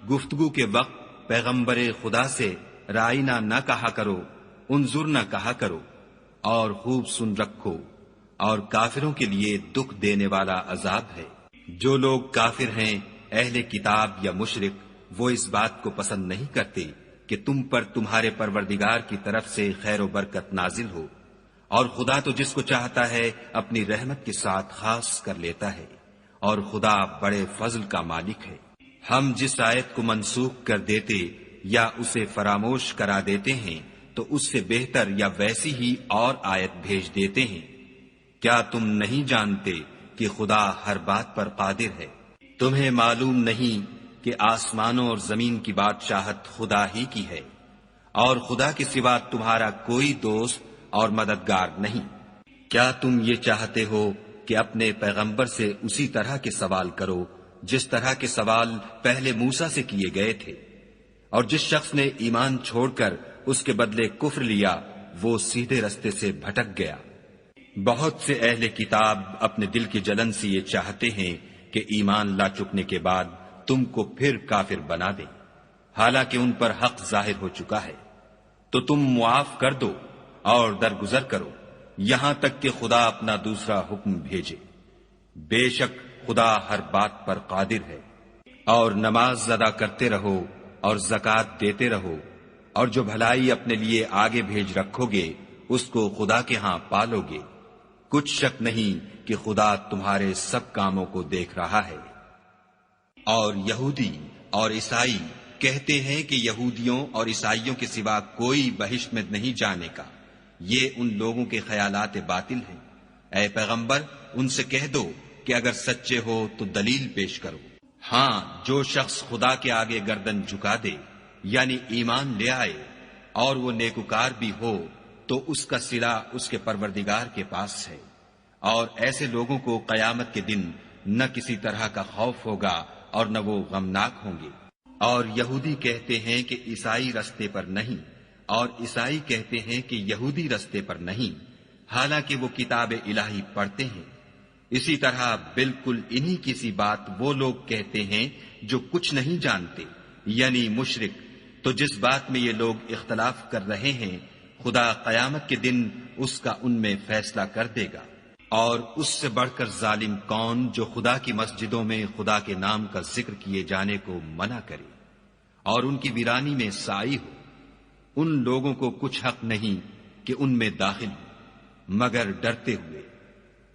گفتگو کے وقت پیغمبر خدا سے رائنا نہ کہا کرو، انظر نہ کہا کرو، اور خوب سن رکھو، اور کافروں کے لیے دکھ دینے والا عذاب ہے۔ جو لوگ کافر ہیں، اہل کتاب یا مشرک، وہ اس بات کو پسند نہیں کرتے کہ تم پر تمہارے پروردگار کی طرف سے خیر و برکت نازل ہو، اور خدا تو جس کو چاہتا ہے اپنی رحمت کے ساتھ خاص کر لیتا ہے، اور خدا بڑے فضل کا مالک ہے۔ ہم جس آیت کو منسوخ کر دیتے یا اسے فراموش کرا دیتے ہیں تو اس سے بہتر یا ویسی ہی اور آیت بھیج دیتے ہیں۔ کیا تم نہیں جانتے کہ خدا ہر بات پر قادر ہے؟ تمہیں معلوم نہیں کہ آسمانوں اور زمین کی بادشاہت خدا ہی کی ہے، اور خدا کے سوا تمہارا کوئی دوست اور مددگار نہیں۔ کیا تم یہ چاہتے ہو کہ اپنے پیغمبر سے اسی طرح کے سوال کرو جس طرح کے سوال پہلے موسیٰ سے کیے گئے تھے؟ اور جس شخص نے ایمان چھوڑ کر اس کے بدلے کفر لیا وہ سیدھے رستے سے بھٹک گیا۔ بہت سے اہل کتاب اپنے دل کی جلن سے یہ چاہتے ہیں کہ ایمان لا چکنے کے بعد تم کو پھر کافر بنا دیں، حالانکہ ان پر حق ظاہر ہو چکا ہے، تو تم معاف کر دو اور درگزر کرو یہاں تک کہ خدا اپنا دوسرا حکم بھیجے۔ بے شک خدا ہر بات پر قادر ہے۔ اور نماز ادا کرتے رہو اور زکوٰۃ دیتے رہو، اور جو بھلائی اپنے لیے آگے بھیج رکھو گے اس کو خدا کے ہاں پالو گے۔ کچھ شک نہیں کہ خدا تمہارے سب کاموں کو دیکھ رہا ہے۔ اور یہودی اور عیسائی کہتے ہیں کہ یہودیوں اور عیسائیوں کے سوا کوئی بہشت میں نہیں جانے کا، یہ ان لوگوں کے خیالات باطل ہیں۔ اے پیغمبر، ان سے کہہ دو کہ اگر سچے ہو تو دلیل پیش کرو۔ ہاں، جو شخص خدا کے آگے گردن جھکا دے یعنی ایمان لے آئے اور وہ نیکوکار بھی ہو تو اس کا صلہ اس کے پروردگار کے پاس ہے، اور ایسے لوگوں کو قیامت کے دن نہ کسی طرح کا خوف ہوگا اور نہ وہ غمناک ہوں گے۔ اور یہودی کہتے ہیں کہ عیسائی رستے پر نہیں، اور عیسائی کہتے ہیں کہ یہودی رستے پر نہیں، حالانکہ وہ کتاب الہی پڑھتے ہیں۔ اسی طرح بالکل انہی کی سی بات وہ لوگ کہتے ہیں جو کچھ نہیں جانتے، یعنی مشرک۔ تو جس بات میں یہ لوگ اختلاف کر رہے ہیں خدا قیامت کے دن اس کا ان میں فیصلہ کر دے گا۔ اور اس سے بڑھ کر ظالم کون جو خدا کی مسجدوں میں خدا کے نام کا ذکر کیے جانے کو منع کرے اور ان کی ویرانی میں سائی ہو۔ ان لوگوں کو کچھ حق نہیں کہ ان میں داخل ہو مگر ڈرتے ہوئے۔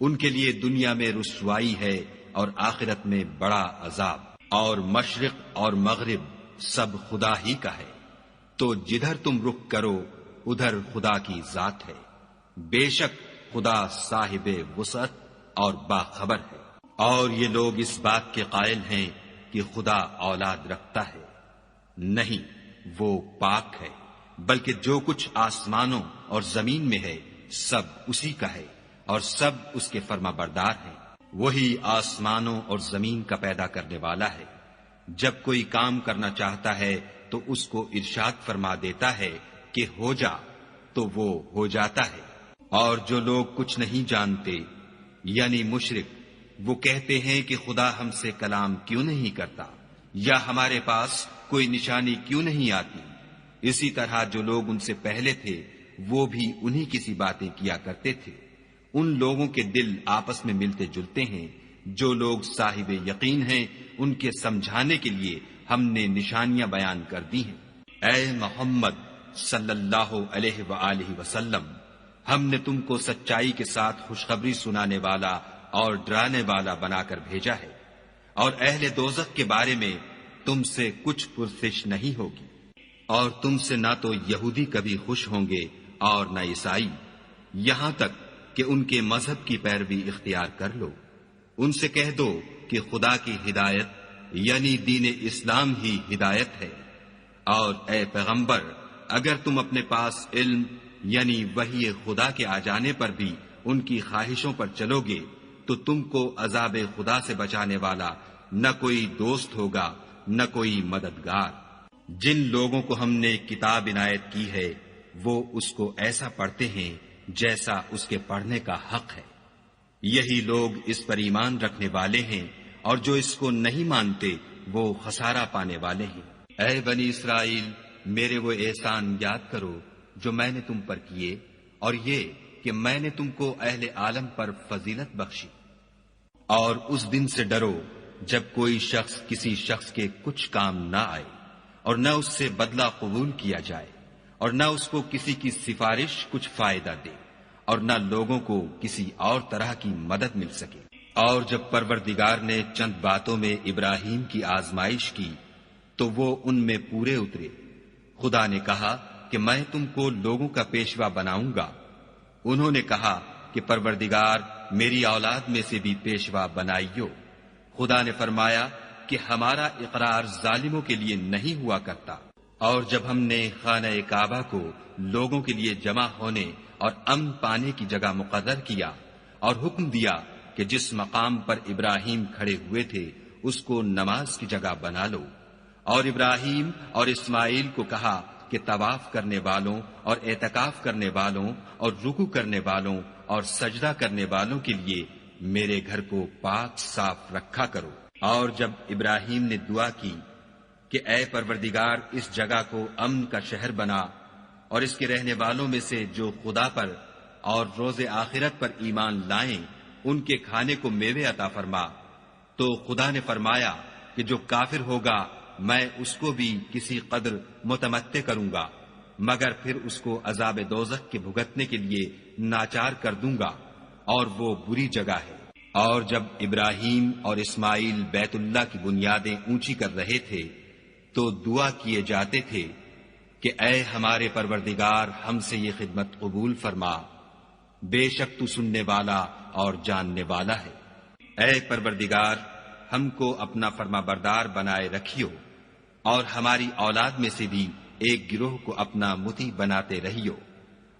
ان کے لیے دنیا میں رسوائی ہے اور آخرت میں بڑا عذاب۔ اور مشرق اور مغرب سب خدا ہی کا ہے، تو جدھر تم رخ کرو ادھر خدا کی ذات ہے۔ بے شک خدا صاحب وسعت اور باخبر ہے۔ اور یہ لوگ اس بات کے قائل ہیں کہ خدا اولاد رکھتا ہے، نہیں، وہ پاک ہے، بلکہ جو کچھ آسمانوں اور زمین میں ہے سب اسی کا ہے، اور سب اس کے فرما بردار ہیں۔ وہی آسمانوں اور زمین کا پیدا کرنے والا ہے۔ جب کوئی کام کرنا چاہتا ہے تو اس کو ارشاد فرما دیتا ہے کہ ہو جا، تو وہ ہو جاتا ہے۔ اور جو لوگ کچھ نہیں جانتے یعنی مشرک، وہ کہتے ہیں کہ خدا ہم سے کلام کیوں نہیں کرتا، یا ہمارے پاس کوئی نشانی کیوں نہیں آتی۔ اسی طرح جو لوگ ان سے پہلے تھے وہ بھی انہی کی سی باتیں کیا کرتے تھے۔ ان لوگوں کے دل آپس میں ملتے جلتے ہیں۔ جو لوگ صاحب یقین ہیں ان کے سمجھانے کے لیے ہم نے نشانیاں بیان کر دی ہیں۔ اے محمد صلی اللہ علیہ وآلہ وسلم، ہم نے تم کو سچائی کے ساتھ خوشخبری سنانے والا اور ڈرانے والا بنا کر بھیجا ہے۔ اور اہل دوزخ کے بارے میں تم سے کچھ پرسش نہیں ہوگی، اور تم سے نہ تو یہودی کبھی خوش ہوں گے اور نہ عیسائی، یہاں تک کہ ان کے مذہب کی پیروی اختیار کر لو۔ ان سے کہہ دو کہ خدا کی ہدایت یعنی دین اسلام ہی ہدایت ہے، اور اے پیغمبر اگر تم اپنے پاس علم یعنی وحی خدا کے آ جانے پر بھی ان کی خواہشوں پر چلو گے تو تم کو عذاب خدا سے بچانے والا نہ کوئی دوست ہوگا نہ کوئی مددگار۔ جن لوگوں کو ہم نے کتاب عنایت کی ہے وہ اس کو ایسا پڑھتے ہیں جیسا اس کے پڑھنے کا حق ہے، یہی لوگ اس پر ایمان رکھنے والے ہیں، اور جو اس کو نہیں مانتے وہ خسارہ پانے والے ہیں۔ اے بنی اسرائیل، میرے وہ احسان یاد کرو جو میں نے تم پر کیے، اور یہ کہ میں نے تم کو اہل عالم پر فضیلت بخشی۔ اور اس دن سے ڈرو جب کوئی شخص کسی شخص کے کچھ کام نہ آئے، اور نہ اس سے بدلہ قبول کیا جائے، اور نہ اس کو کسی کی سفارش کچھ فائدہ دے، اور نہ لوگوں کو کسی اور طرح کی مدد مل سکے۔ اور جب پروردگار نے چند باتوں میں ابراہیم کی آزمائش کی تو وہ ان میں پورے اترے۔ خدا نے کہا کہ میں تم کو لوگوں کا پیشوا بناؤں گا۔ انہوں نے کہا کہ پروردگار میری اولاد میں سے بھی پیشوا بنائیو۔ خدا نے فرمایا کہ ہمارا اقرار ظالموں کے لیے نہیں ہوا کرتا۔ اور جب ہم نے خانہ کعبہ کو لوگوں کے لیے جمع ہونے اور امن پانے کی جگہ مقرر کیا اور حکم دیا کہ جس مقام پر ابراہیم کھڑے ہوئے تھے اس کو نماز کی جگہ بنا لو، اور ابراہیم اور اسماعیل کو کہا کہ طواف کرنے والوں اور اعتکاف کرنے والوں اور رکوع کرنے والوں اور سجدہ کرنے والوں کے لیے میرے گھر کو پاک صاف رکھا کرو۔ اور جب ابراہیم نے دعا کی کہ اے پروردگار اس جگہ کو امن کا شہر بنا، اور اس کے رہنے والوں میں سے جو خدا پر اور روز آخرت پر ایمان لائیں ان کے کھانے کو میوے عطا فرما، تو خدا نے فرمایا کہ جو کافر ہوگا میں اس کو بھی کسی قدر متمتع کروں گا، مگر پھر اس کو عذاب دوزخ کے بھگتنے کے لیے ناچار کر دوں گا، اور وہ بری جگہ ہے۔ اور جب ابراہیم اور اسماعیل بیت اللہ کی بنیادیں اونچی کر رہے تھے تو دعا کیے جاتے تھے کہ اے ہمارے پروردگار ہم سے یہ خدمت قبول فرما، بے شک تو سننے والا اور جاننے والا ہے۔ اے پروردگار ہم کو اپنا فرما بردار بنائے رکھیو، اور ہماری اولاد میں سے بھی ایک گروہ کو اپنا مطیع بناتے رہیو،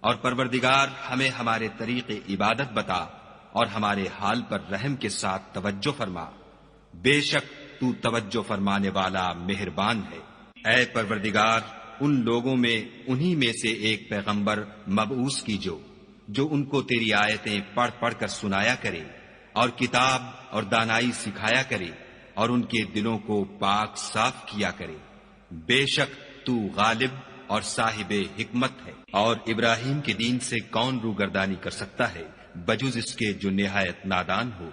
اور پروردگار ہمیں ہمارے طریق عبادت بتا اور ہمارے حال پر رحم کے ساتھ توجہ فرما، بے شک تو توجہ فرمانے والا مہربان ہے۔ اے پروردگار ان لوگوں میں انہی میں سے ایک پیغمبر مبعوث کیجو جو ان کو تیری آیتیں پڑھ پڑھ کر سنایا کرے اور کتاب اور دانائی سکھایا کرے اور ان کے دلوں کو پاک صاف کیا کرے، بے شک تو غالب اور صاحب حکمت ہے۔ اور ابراہیم کے دین سے کون روگردانی کر سکتا ہے بجز اس کے جو نہایت نادان ہو۔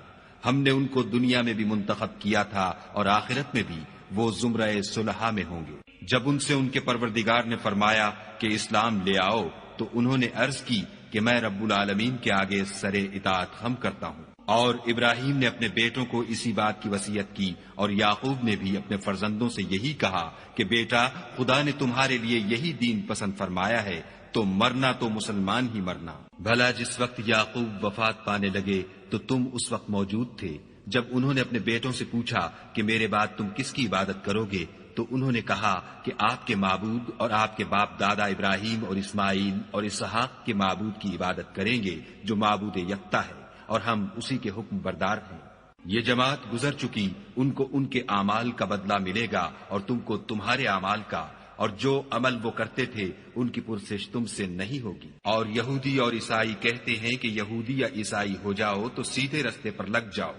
ہم نے ان کو دنیا میں بھی منتخب کیا تھا اور آخرت میں بھی وہ زمرہ صلحاء میں ہوں گے۔ جب ان سے ان کے پروردگار نے فرمایا کہ اسلام لے آؤ تو انہوں نے عرض کی کہ میں رب العالمین کے آگے سر اطاعت خم کرتا ہوں۔ اور ابراہیم نے اپنے بیٹوں کو اسی بات کی وصیت کی، اور یعقوب نے بھی اپنے فرزندوں سے یہی کہا کہ بیٹا خدا نے تمہارے لیے یہی دین پسند فرمایا ہے تو مرنا تو مسلمان ہی مرنا۔ بھلا جس وقت یعقوب وفات پانے لگے تو تم اس وقت موجود تھے جب انہوں نے اپنے بیٹوں سے پوچھا کہ میرے بعد تم کس کی عبادت کرو گے، تو انہوں نے کہا کہ آپ کے معبود اور آپ کے باپ دادا ابراہیم اور اسماعیل اور اسحاق کے معبود کی عبادت کریں گے جو معبود یکتا ہے، اور ہم اسی کے حکم بردار ہیں۔ یہ جماعت گزر چکی، ان کو ان کے اعمال کا بدلہ ملے گا اور تم کو تمہارے اعمال کا، اور جو عمل وہ کرتے تھے ان کی پرسش تم سے نہیں ہوگی۔ اور یہودی اور عیسائی کہتے ہیں کہ یہودی یا عیسائی ہو جاؤ تو سیدھے رستے پر لگ جاؤ۔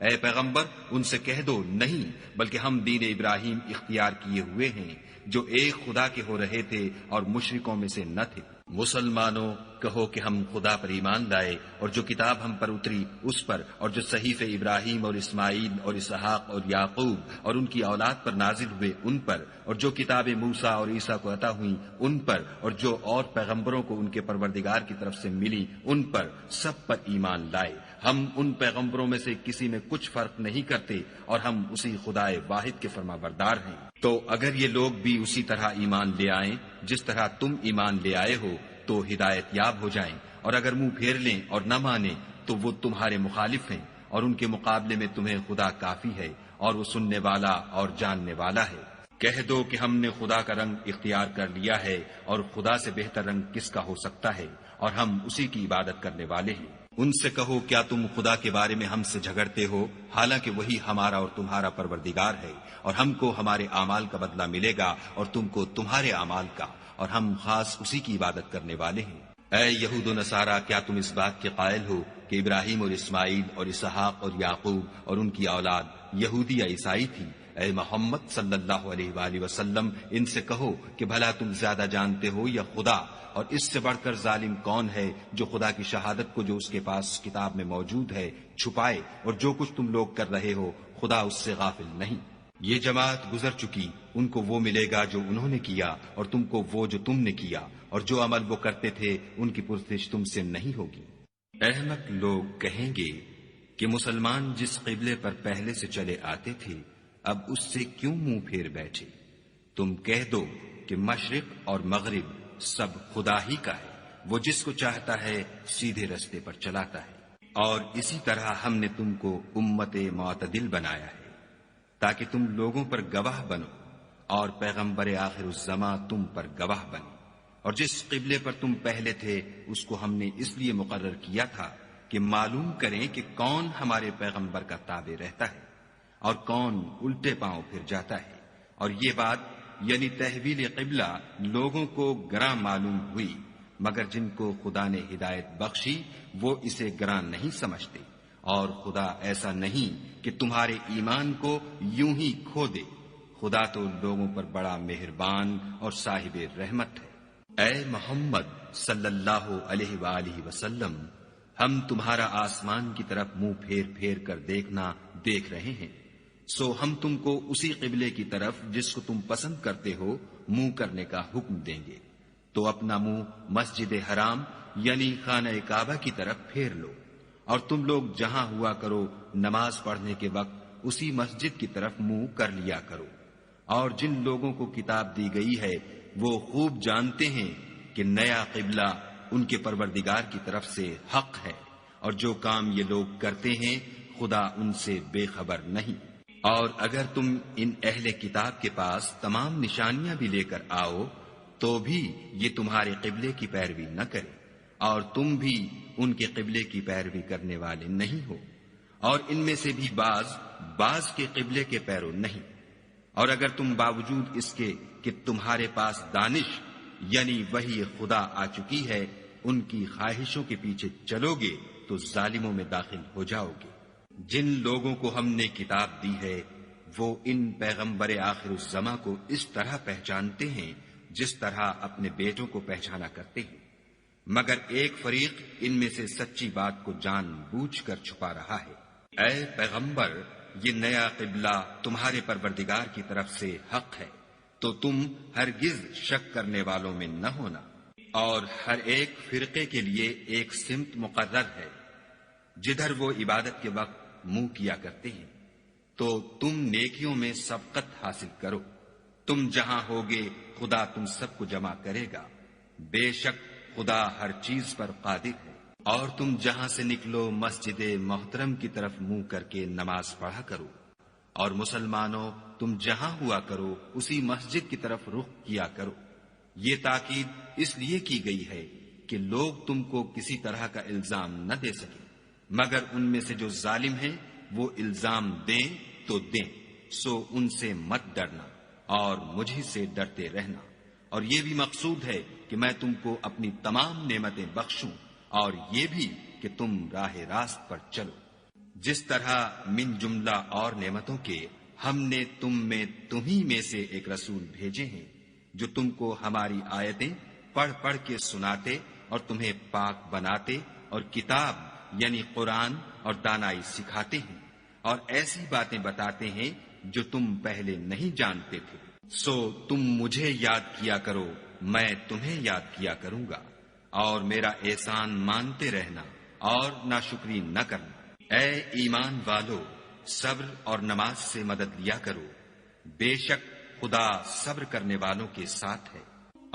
اے پیغمبر ان سے کہہ دو نہیں، بلکہ ہم دین ابراہیم اختیار کیے ہوئے ہیں جو ایک خدا کے ہو رہے تھے اور مشرکوں میں سے نہ تھے۔ مسلمانوں کہو کہ ہم خدا پر ایمان لائے اور جو کتاب ہم پر اتری اس پر، اور جو صحیفے ابراہیم اور اسماعیل اور اسحاق اور یعقوب اور ان کی اولاد پر نازل ہوئے ان پر، اور جو کتابیں موسیٰ اور عیسیٰ کو عطا ہوئیں ان پر، اور جو اور پیغمبروں کو ان کے پروردگار کی طرف سے ملی ان پر، سب پر ایمان لائے۔ ہم ان پیغمبروں میں سے کسی میں کچھ فرق نہیں کرتے، اور ہم اسی خدائے واحد کے فرما بردار ہیں۔ تو اگر یہ لوگ بھی اسی طرح ایمان لے آئیں جس طرح تم ایمان لے آئے ہو تو ہدایت یاب ہو جائیں، اور اگر منہ پھیر لیں اور نہ مانیں تو وہ تمہارے مخالف ہیں، اور ان کے مقابلے میں تمہیں خدا کافی ہے، اور وہ سننے والا اور جاننے والا ہے۔ کہہ دو کہ ہم نے خدا کا رنگ اختیار کر لیا ہے، اور خدا سے بہتر رنگ کس کا ہو سکتا ہے، اور ہم اسی کی عبادت کرنے والے ہیں۔ ان سے کہو کیا تم خدا کے بارے میں ہم سے جھگڑتے ہو، حالانکہ وہی ہمارا اور تمہارا پروردگار ہے، اور ہم کو ہمارے اعمال کا بدلہ ملے گا اور تم کو تمہارے اعمال کا، اور ہم خاص اسی کی عبادت کرنے والے ہیں۔ اے یہود و نصارا، کیا تم اس بات کے قائل ہو کہ ابراہیم اور اسماعیل اور اسحاق اور یعقوب اور ان کی اولاد یہودی یا عیسائی تھی؟ اے محمد صلی اللہ علیہ وآلہ وسلم، ان سے کہو کہ بھلا تم زیادہ جانتے ہو یا خدا؟ اور اس سے بڑھ کر ظالم کون ہے جو خدا کی شہادت کو جو اس کے پاس کتاب میں موجود ہے چھپائے، اور جو کچھ تم لوگ کر رہے ہو خدا اس سے غافل نہیں۔ یہ جماعت گزر چکی، ان کو وہ ملے گا جو انہوں نے کیا، اور تم کو وہ جو تم نے کیا، اور جو عمل وہ کرتے تھے ان کی پرسش تم سے نہیں ہوگی۔ احمق لوگ کہیں گے کہ مسلمان جس قبلے پر پہلے سے چلے آتے تھے اب اس سے کیوں منہ پھیر بیٹھے؟ تم کہہ دو کہ مشرق اور مغرب سب خدا ہی کا ہے، وہ جس کو چاہتا ہے سیدھے رستے پر چلاتا ہے، اور اسی طرح ہم نے تم کو امت معتدل بنایا ہے تاکہ تم لوگوں پر گواہ بنو، اور پیغمبر آخر الزماں تم پر گواہ بنے۔ اور جس قبلے پر تم پہلے تھے اس کو ہم نے اس لیے مقرر کیا تھا کہ معلوم کریں کہ کون ہمارے پیغمبر کا تابع رہتا ہے اور کون الٹے پاؤں پھر جاتا ہے۔ اور یہ بات یعنی تحویل قبلہ لوگوں کو گراں معلوم ہوئی، مگر جن کو خدا نے ہدایت بخشی وہ اسے گراں نہیں سمجھتے، اور خدا ایسا نہیں کہ تمہارے ایمان کو یوں ہی کھو دے۔ خدا تو لوگوں پر بڑا مہربان اور صاحب رحمت ہے۔ اے محمد صلی اللہ علیہ وآلہ وسلم، ہم تمہارا آسمان کی طرف منہ پھیر پھیر کر دیکھنا دیکھ رہے ہیں، سو ہم تم کو اسی قبلے کی طرف جس کو تم پسند کرتے ہو منہ کرنے کا حکم دیں گے، تو اپنا منہ مسجد حرام یعنی خانہ کعبہ کی طرف پھیر لو، اور تم لوگ جہاں ہوا کرو نماز پڑھنے کے وقت اسی مسجد کی طرف منہ کر لیا کرو۔ اور جن لوگوں کو کتاب دی گئی ہے وہ خوب جانتے ہیں کہ نیا قبلہ ان کے پروردگار کی طرف سے حق ہے، اور جو کام یہ لوگ کرتے ہیں خدا ان سے بے خبر نہیں۔ اور اگر تم ان اہل کتاب کے پاس تمام نشانیاں بھی لے کر آؤ تو بھی یہ تمہارے قبلے کی پیروی نہ کرے، اور تم بھی ان کے قبلے کی پیروی کرنے والے نہیں ہو، اور ان میں سے بھی بعض کے قبلے کے پیرو نہیں۔ اور اگر تم باوجود اس کے کہ تمہارے پاس دانش یعنی وحی خدا آ چکی ہے ان کی خواہشوں کے پیچھے چلو گے تو ظالموں میں داخل ہو جاؤ گے۔ جن لوگوں کو ہم نے کتاب دی ہے وہ ان پیغمبر آخر الزماں کو اس طرح پہچانتے ہیں جس طرح اپنے بیٹوں کو پہچانا کرتے ہیں، مگر ایک فریق ان میں سے سچی بات کو جان بوجھ کر چھپا رہا ہے۔ اے پیغمبر، یہ نیا قبلہ تمہارے پروردگار کی طرف سے حق ہے، تو تم ہرگز شک کرنے والوں میں نہ ہونا، اور ہر ایک فرقے کے لیے ایک سمت مقرر ہے جدھر وہ عبادت کے وقت منہ کیا کرتے ہیں، تو تم نیکیوں میں سبقت حاصل کرو۔ تم جہاں ہوگے خدا تم سب کو جمع کرے گا، بے شک خدا ہر چیز پر قادر ہے۔ اور تم جہاں سے نکلو مسجد محترم کی طرف منہ کر کے نماز پڑھا کرو، اور مسلمانوں تم جہاں ہوا کرو اسی مسجد کی طرف رخ کیا کرو۔ یہ تاکید اس لیے کی گئی ہے کہ لوگ تم کو کسی طرح کا الزام نہ دے سکے، مگر ان میں سے جو ظالم ہیں وہ الزام دیں تو دیں، سو ان سے مت ڈرنا اور مجھ سے ڈرتے رہنا۔ اور یہ بھی مقصود ہے کہ میں تم کو اپنی تمام نعمتیں بخشوں، اور یہ بھی کہ تم راہ راست پر چلو۔ جس طرح من جملہ اور نعمتوں کے ہم نے تمہیں میں سے ایک رسول بھیجے ہیں جو تم کو ہماری آیتیں پڑھ پڑھ کے سناتے اور تمہیں پاک بناتے اور کتاب یعنی قرآن اور دانائی سکھاتے ہیں اور ایسی باتیں بتاتے ہیں جو تم پہلے نہیں جانتے تھے۔ سو تم مجھے یاد کیا کرو، میں تمہیں یاد کیا کروں گا، اور میرا احسان مانتے رہنا اور ناشکری نہ کرنا۔ اے ایمان والو، صبر اور نماز سے مدد لیا کرو، بے شک خدا صبر کرنے والوں کے ساتھ ہے۔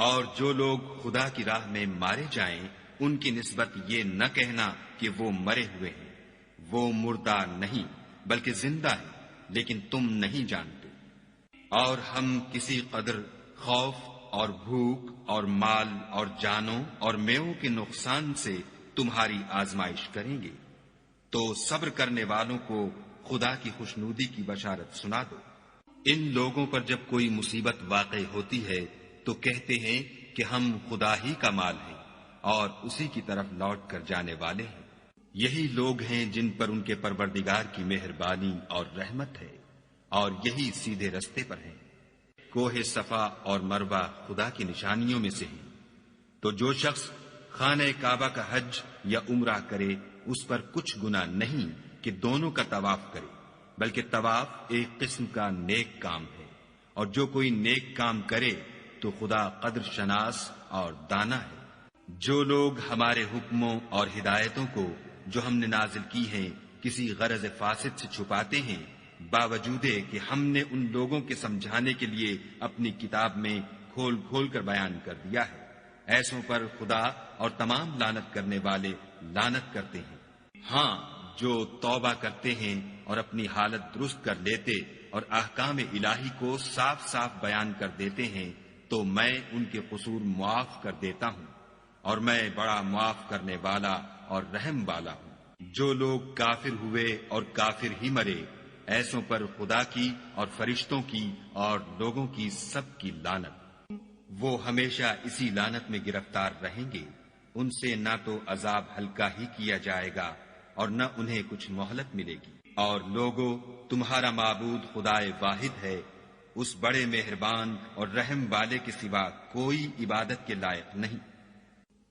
اور جو لوگ خدا کی راہ میں مارے جائیں ان کی نسبت یہ نہ کہنا کہ وہ مرے ہوئے ہیں، وہ مردہ نہیں بلکہ زندہ ہیں، لیکن تم نہیں جانتے۔ اور ہم کسی قدر خوف اور بھوک اور مال اور جانوں اور میووں کے نقصان سے تمہاری آزمائش کریں گے، تو صبر کرنے والوں کو خدا کی خوشنودی کی بشارت سنا دو۔ ان لوگوں پر جب کوئی مصیبت واقع ہوتی ہے تو کہتے ہیں کہ ہم خدا ہی کا مال ہیں اور اسی کی طرف لوٹ کر جانے والے ہیں۔ یہی لوگ ہیں جن پر ان کے پروردگار کی مہربانی اور رحمت ہے، اور یہی سیدھے رستے پر ہیں۔ کوہ صفا اور مروہ خدا کی نشانیوں میں سے ہیں، تو جو شخص خانہ کعبہ کا حج یا عمرہ کرے اس پر کچھ گناہ نہیں کہ دونوں کا طواف کرے، بلکہ طواف ایک قسم کا نیک کام ہے، اور جو کوئی نیک کام کرے تو خدا قدر شناس اور دانا ہے۔ جو لوگ ہمارے حکموں اور ہدایتوں کو جو ہم نے نازل کی ہیں کسی غرض فاسد سے چھپاتے ہیں، باوجود کہ ہم نے ان لوگوں کے سمجھانے کے لیے اپنی کتاب میں کھول کھول کر بیان کر دیا ہے، ایسوں پر خدا اور تمام لعنت کرنے والے لعنت کرتے ہیں۔ ہاں، جو توبہ کرتے ہیں اور اپنی حالت درست کر لیتے اور احکام الہی کو صاف صاف بیان کر دیتے ہیں تو میں ان کے قصور معاف کر دیتا ہوں، اور میں بڑا معاف کرنے والا اور رحم والا ہوں۔ جو لوگ کافر ہوئے اور کافر ہی مرے، ایسوں پر خدا کی اور فرشتوں کی اور لوگوں کی سب کی لعنت۔ وہ ہمیشہ اسی لعنت میں گرفتار رہیں گے، ان سے نہ تو عذاب ہلکا ہی کیا جائے گا اور نہ انہیں کچھ مہلت ملے گی۔ اور لوگوں، تمہارا معبود خدائے واحد ہے، اس بڑے مہربان اور رحم والے کے سوا کوئی عبادت کے لائق نہیں۔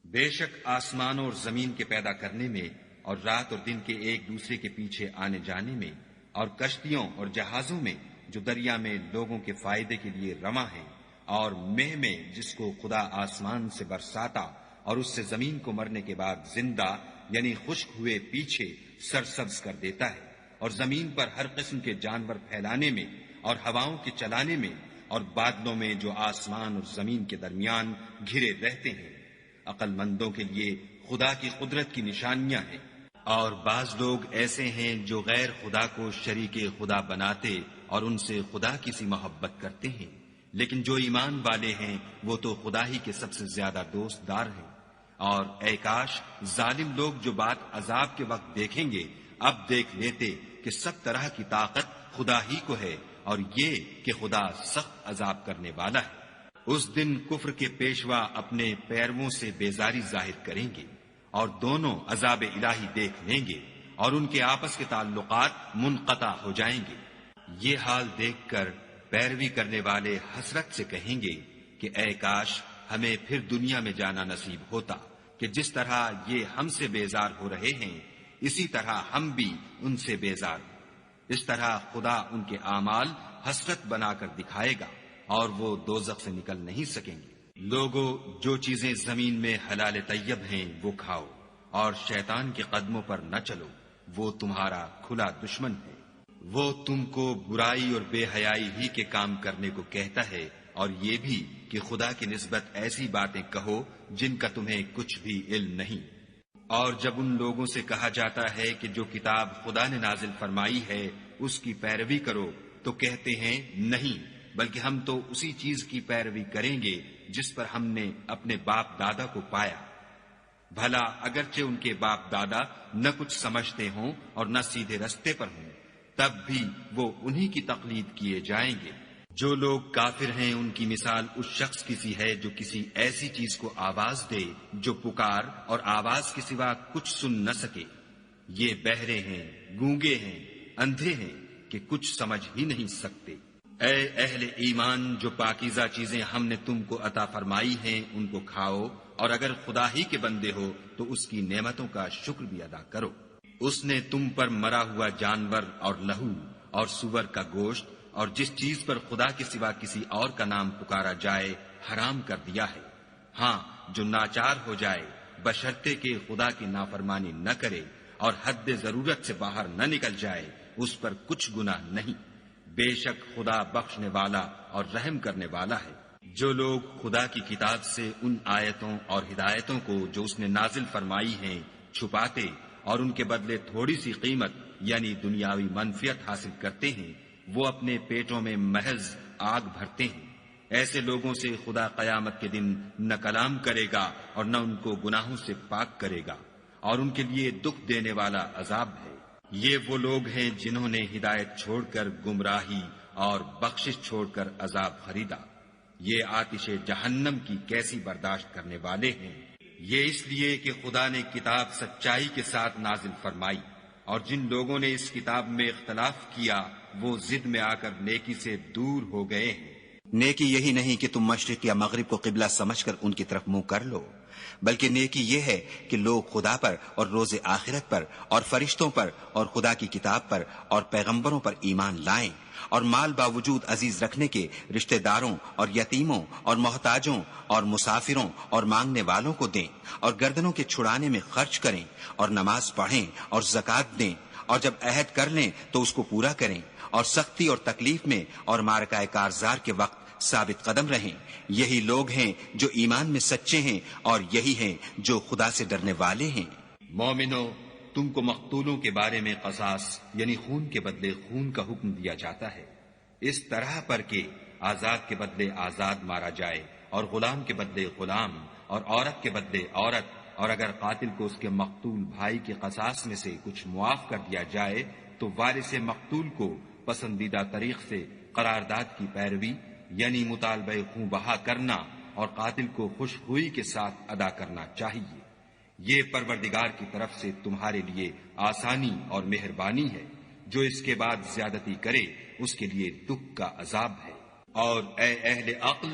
بے شک آسمانوں اور زمین کے پیدا کرنے میں اور رات اور دن کے ایک دوسرے کے پیچھے آنے جانے میں اور کشتیوں اور جہازوں میں جو دریا میں لوگوں کے فائدے کے لیے رواں ہیں، اور مہ میں جس کو خدا آسمان سے برساتا اور اس سے زمین کو مرنے کے بعد زندہ یعنی خشک ہوئے پیچھے سرسبز کر دیتا ہے، اور زمین پر ہر قسم کے جانور پھیلانے میں اور ہواؤں کے چلانے میں اور بادلوں میں جو آسمان اور زمین کے درمیان گھرے رہتے ہیں۔ عقل مندوں کے لیے خدا کی قدرت کی نشانیاں ہیں۔ اور بعض لوگ ایسے ہیں جو غیر خدا کو شریک خدا بناتے اور ان سے خدا کی سی محبت کرتے ہیں، لیکن جو ایمان والے ہیں وہ تو خدا ہی کے سب سے زیادہ دوست دار ہیں۔ اور اے کاش ظالم لوگ جو بات عذاب کے وقت دیکھیں گے اب دیکھ لیتے کہ سب طرح کی طاقت خدا ہی کو ہے، اور یہ کہ خدا سخت عذاب کرنے والا ہے۔ اس دن کفر کے پیشوا اپنے پیرووں سے بیزاری ظاہر کریں گے اور دونوں عذاب الہی دیکھ لیں گے اور ان کے آپس کے تعلقات منقطع ہو جائیں گے۔ یہ حال دیکھ کر پیروی کرنے والے حسرت سے کہیں گے کہ اے کاش ہمیں پھر دنیا میں جانا نصیب ہوتا کہ جس طرح یہ ہم سے بیزار ہو رہے ہیں اسی طرح ہم بھی ان سے بیزار ہوں۔ اس طرح خدا ان کے اعمال حسرت بنا کر دکھائے گا اور وہ دوزخ سے نکل نہیں سکیں گے۔ لوگوں، جو چیزیں زمین میں حلال طیب ہیں وہ کھاؤ، اور شیطان کے قدموں پر نہ چلو، وہ تمہارا کھلا دشمن ہے۔ وہ تم کو برائی اور بے حیائی ہی کے کام کرنے کو کہتا ہے، اور یہ بھی کہ خدا کی نسبت ایسی باتیں کہو جن کا تمہیں کچھ بھی علم نہیں۔ اور جب ان لوگوں سے کہا جاتا ہے کہ جو کتاب خدا نے نازل فرمائی ہے اس کی پیروی کرو تو کہتے ہیں نہیں، بلکہ ہم تو اسی چیز کی پیروی کریں گے جس پر ہم نے اپنے باپ دادا کو پایا۔ بھلا اگرچہ ان کے باپ دادا نہ کچھ سمجھتے ہوں اور نہ سیدھے رستے پر ہوں، تب بھی وہ انہی کی تقلید کیے جائیں گے۔ جو لوگ کافر ہیں ان کی مثال اس شخص کی سی ہے جو کسی ایسی چیز کو آواز دے جو پکار اور آواز کے سوا کچھ سن نہ سکے۔ یہ بہرے ہیں، گونگے ہیں، اندھے ہیں کہ کچھ سمجھ ہی نہیں سکتے۔ اے اہل ایمان، جو پاکیزہ چیزیں ہم نے تم کو عطا فرمائی ہیں ان کو کھاؤ، اور اگر خدا ہی کے بندے ہو تو اس کی نعمتوں کا شکر بھی ادا کرو۔ اس نے تم پر مرا ہوا جانور اور لہو اور سور کا گوشت اور جس چیز پر خدا کے سوا کسی اور کا نام پکارا جائے حرام کر دیا ہے۔ ہاں، جو ناچار ہو جائے بشرطے کہ خدا کی نافرمانی نہ کرے اور حد ضرورت سے باہر نہ نکل جائے، اس پر کچھ گناہ نہیں۔ بے شک خدا بخشنے والا اور رحم کرنے والا ہے۔ جو لوگ خدا کی کتاب سے ان آیتوں اور ہدایتوں کو جو اس نے نازل فرمائی ہیں چھپاتے اور ان کے بدلے تھوڑی سی قیمت یعنی دنیاوی منفعت حاصل کرتے ہیں، وہ اپنے پیٹوں میں محض آگ بھرتے ہیں۔ ایسے لوگوں سے خدا قیامت کے دن نہ کلام کرے گا اور نہ ان کو گناہوں سے پاک کرے گا، اور ان کے لیے دکھ دینے والا عذاب ہے۔ یہ وہ لوگ ہیں جنہوں نے ہدایت چھوڑ کر گمراہی اور بخشش چھوڑ کر عذاب خریدا۔ یہ آتش جہنم کی کیسی برداشت کرنے والے ہیں۔ یہ اس لیے کہ خدا نے کتاب سچائی کے ساتھ نازل فرمائی، اور جن لوگوں نے اس کتاب میں اختلاف کیا وہ ضد میں آ کر نیکی سے دور ہو گئے ہیں۔ نیکی یہی نہیں کہ تم مشرق یا مغرب کو قبلہ سمجھ کر ان کی طرف منہ کر لو، بلکہ نیکی یہ ہے کہ لوگ خدا پر اور روز آخرت پر اور فرشتوں پر اور خدا کی کتاب پر اور پیغمبروں پر ایمان لائیں، اور مال باوجود عزیز رکھنے کے رشتہ داروں اور یتیموں اور محتاجوں اور مسافروں اور مانگنے والوں کو دیں، اور گردنوں کے چھڑانے میں خرچ کریں، اور نماز پڑھیں اور زکوٰۃ دیں، اور جب عہد کر لیں تو اس کو پورا کریں، اور سختی اور تکلیف میں اور معرکہ کارزار کے وقت ثابت قدم رہیں۔ یہی لوگ ہیں جو ایمان میں سچے ہیں، اور یہی ہیں جو خدا سے ڈرنے والے ہیں۔ مومنو، تم کو مقتولوں کے بارے میں قصاص یعنی خون کے بدلے خون کا حکم دیا جاتا ہے، اس طرح پر کہ آزاد کے بدلے آزاد مارا جائے، اور غلام کے بدلے غلام، اور عورت کے بدلے عورت، اور اگر قاتل کو اس کے مقتول بھائی کے قصاص میں سے کچھ معاف کر دیا جائے تو وارث مقتول کو پسندیدہ طریق سے قرارداد کی پیروی یعنی مطالبہ خون بہا کرنا اور قاتل کو خوش ہوئی کے ساتھ ادا کرنا چاہیے۔ یہ پروردگار کی طرف سے تمہارے لیے آسانی اور مہربانی ہے۔ جو اس کے بعد زیادتی کرے اس کے لیے دکھ کا عذاب ہے۔ اور اے اہل عقل،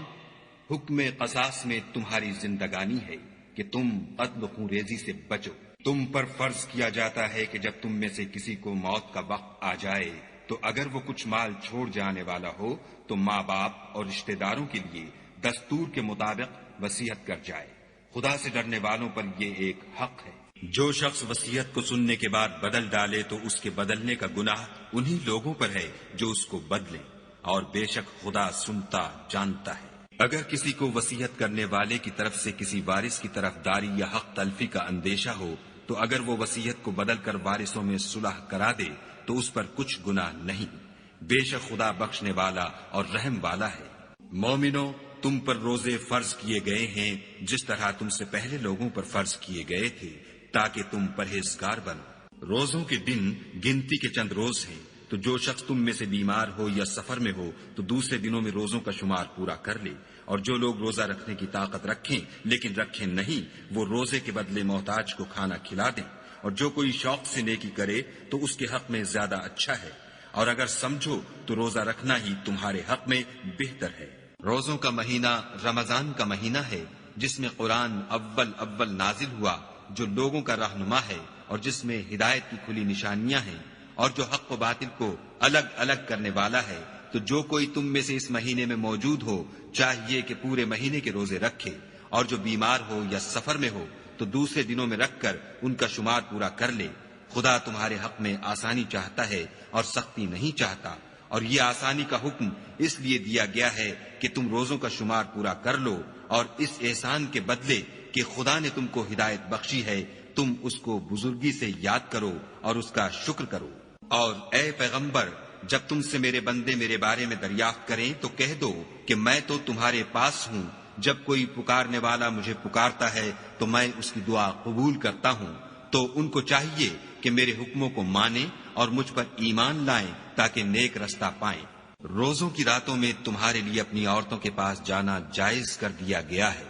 حکم قصاص میں تمہاری زندگانی ہے کہ تم قتل و خون ریزی سے بچو۔ تم پر فرض کیا جاتا ہے کہ جب تم میں سے کسی کو موت کا وقت آ جائے تو اگر وہ کچھ مال چھوڑ جانے والا ہو تو ماں باپ اور رشتہ داروں کے لیے دستور کے مطابق وصیت کر جائے۔ خدا سے ڈرنے والوں پر یہ ایک حق ہے۔ جو شخص وصیت کو سننے کے بعد بدل ڈالے تو اس کے بدلنے کا گناہ انہی لوگوں پر ہے جو اس کو بدلیں، اور بے شک خدا سنتا جانتا ہے۔ اگر کسی کو وصیت کرنے والے کی طرف سے کسی وارث کی طرفداری یا حق تلفی کا اندیشہ ہو تو اگر وہ وصیت کو بدل کر وارثوں میں صلح کرا دے تو اس پر کچھ گناہ نہیں، بے شک خدا بخشنے والا اور رحم والا ہے۔ مومنو، تم پر روزے فرض کیے گئے ہیں جس طرح تم سے پہلے لوگوں پر فرض کیے گئے تھے تاکہ تم پرہیزگار بنو۔ روزوں کے دن گنتی کے چند روز ہیں، تو جو شخص تم میں سے بیمار ہو یا سفر میں ہو تو دوسرے دنوں میں روزوں کا شمار پورا کر لے، اور جو لوگ روزہ رکھنے کی طاقت رکھیں لیکن رکھیں نہیں وہ روزے کے بدلے محتاج کو کھانا کھلا دیں، اور جو کوئی شوق سے نیکی کرے تو اس کے حق میں زیادہ اچھا ہے، اور اگر سمجھو تو روزہ رکھنا ہی تمہارے حق میں بہتر ہے۔ روزوں کا مہینہ رمضان کا مہینہ ہے جس میں قرآن اول نازل ہوا، جو لوگوں کا رہنما ہے اور جس میں ہدایت کی کھلی نشانیاں ہیں، اور جو حق و باطل کو الگ الگ کرنے والا ہے۔ تو جو کوئی تم میں سے اس مہینے میں موجود ہو چاہیے کہ پورے مہینے کے روزے رکھے، اور جو بیمار ہو یا سفر میں ہو تو دوسرے دنوں میں رکھ کر ان کا شمار پورا کر لے۔ خدا تمہارے حق میں آسانی چاہتا ہے اور سختی نہیں چاہتا، اور یہ آسانی کا حکم اس لیے دیا گیا ہے کہ تم روزوں کا شمار پورا کر لو، اور اس احسان کے بدلے کہ خدا نے تم کو ہدایت بخشی ہے تم اس کو بزرگی سے یاد کرو اور اس کا شکر کرو۔ اور اے پیغمبر، جب تم سے میرے بندے میرے بارے میں دریافت کریں تو کہہ دو کہ میں تو تمہارے پاس ہوں، جب کوئی پکارنے والا مجھے پکارتا ہے تو میں اس کی دعا قبول کرتا ہوں۔ تو ان کو چاہیے کہ میرے حکموں کو مانیں اور مجھ پر ایمان لائیں تاکہ نیک رستہ پائیں۔ روزوں کی راتوں میں تمہارے لیے اپنی عورتوں کے پاس جانا جائز کر دیا گیا ہے،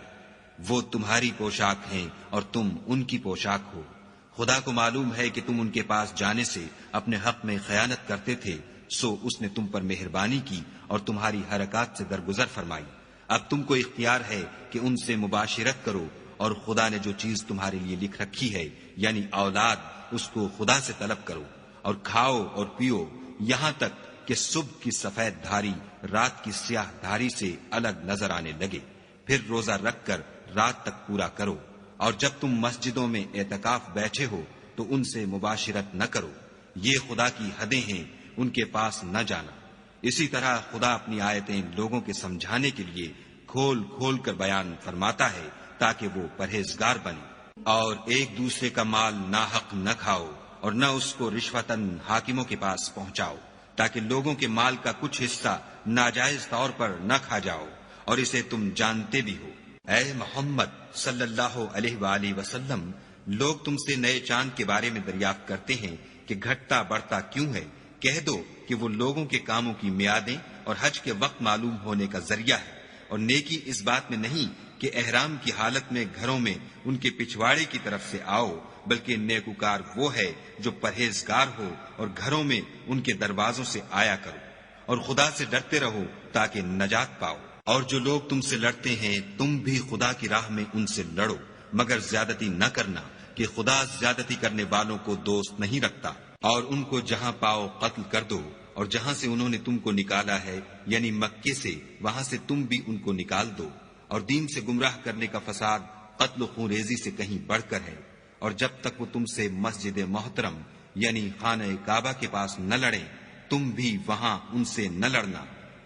وہ تمہاری پوشاک ہیں اور تم ان کی پوشاک ہو۔ خدا کو معلوم ہے کہ تم ان کے پاس جانے سے اپنے حق میں خیانت کرتے تھے، سو اس نے تم پر مہربانی کی اور تمہاری حرکات سے درگزر فرمائی۔ اب تم کو اختیار ہے کہ ان سے مباشرت کرو، اور خدا نے جو چیز تمہارے لیے لکھ رکھی ہے یعنی اولاد، اس کو خدا سے طلب کرو، اور کھاؤ اور پیو یہاں تک کہ صبح کی سفید دھاری رات کی سیاہ دھاری سے الگ نظر آنے لگے، پھر روزہ رکھ کر رات تک پورا کرو، اور جب تم مسجدوں میں اعتکاف بیٹھے ہو تو ان سے مباشرت نہ کرو، یہ خدا کی حدیں ہیں، ان کے پاس نہ جانا۔ اسی طرح خدا اپنی آیتیں لوگوں کے سمجھانے کے لیے کھول کھول کر بیان فرماتا ہے تاکہ وہ پرہیزگار بنے۔ اور ایک دوسرے کا مال ناحق نہ کھاؤ، اور نہ اس کو رشوتاً حاکموں کے پاس پہنچاؤ، تاکہ لوگوں کے مال کا کچھ حصہ ناجائز طور پر نہ کھا جاؤ، اور اسے تم جانتے بھی ہو۔ اے محمد صلی اللہ علیہ وآلہ وسلم، لوگ تم سے نئے چاند کے بارے میں دریافت کرتے ہیں کہ گھٹتا بڑھتا کیوں ہے؟ کہہ دو کہ وہ لوگوں کے کاموں کی میعادیں اور حج کے وقت معلوم ہونے کا ذریعہ ہے، اور نیکی اس بات میں نہیں کہ احرام کی حالت میں گھروں میں ان کے پچھواڑے کی طرف سے آؤ، بلکہ نیکوکار وہ ہے جو پرہیزگار ہو اور گھروں میں ان کے دروازوں سے آیا کرو، اور خدا سے ڈرتے رہو تاکہ نجات پاؤ۔ اور جو لوگ تم سے لڑتے ہیں تم بھی خدا کی راہ میں ان سے لڑو، مگر زیادتی نہ کرنا کہ خدا زیادتی کرنے والوں کو دوست نہیں رکھتا۔ اور ان کو جہاں پاؤ قتل کر دو، اور جہاں سے انہوں نے تم کو نکالا ہے یعنی مکے سے، وہاں سے تم بھی ان کو نکال دو۔ اور دین سے گمراہ کرنے کا فساد قتل و خون ریزی سے کہیں بڑھ کر ہے۔ اور جب تک وہ تم سے مسجد محترم یعنی خانہ کعبہ کے پاس نہ لڑیں، تم بھی وہاں ان سے نہ لڑنا۔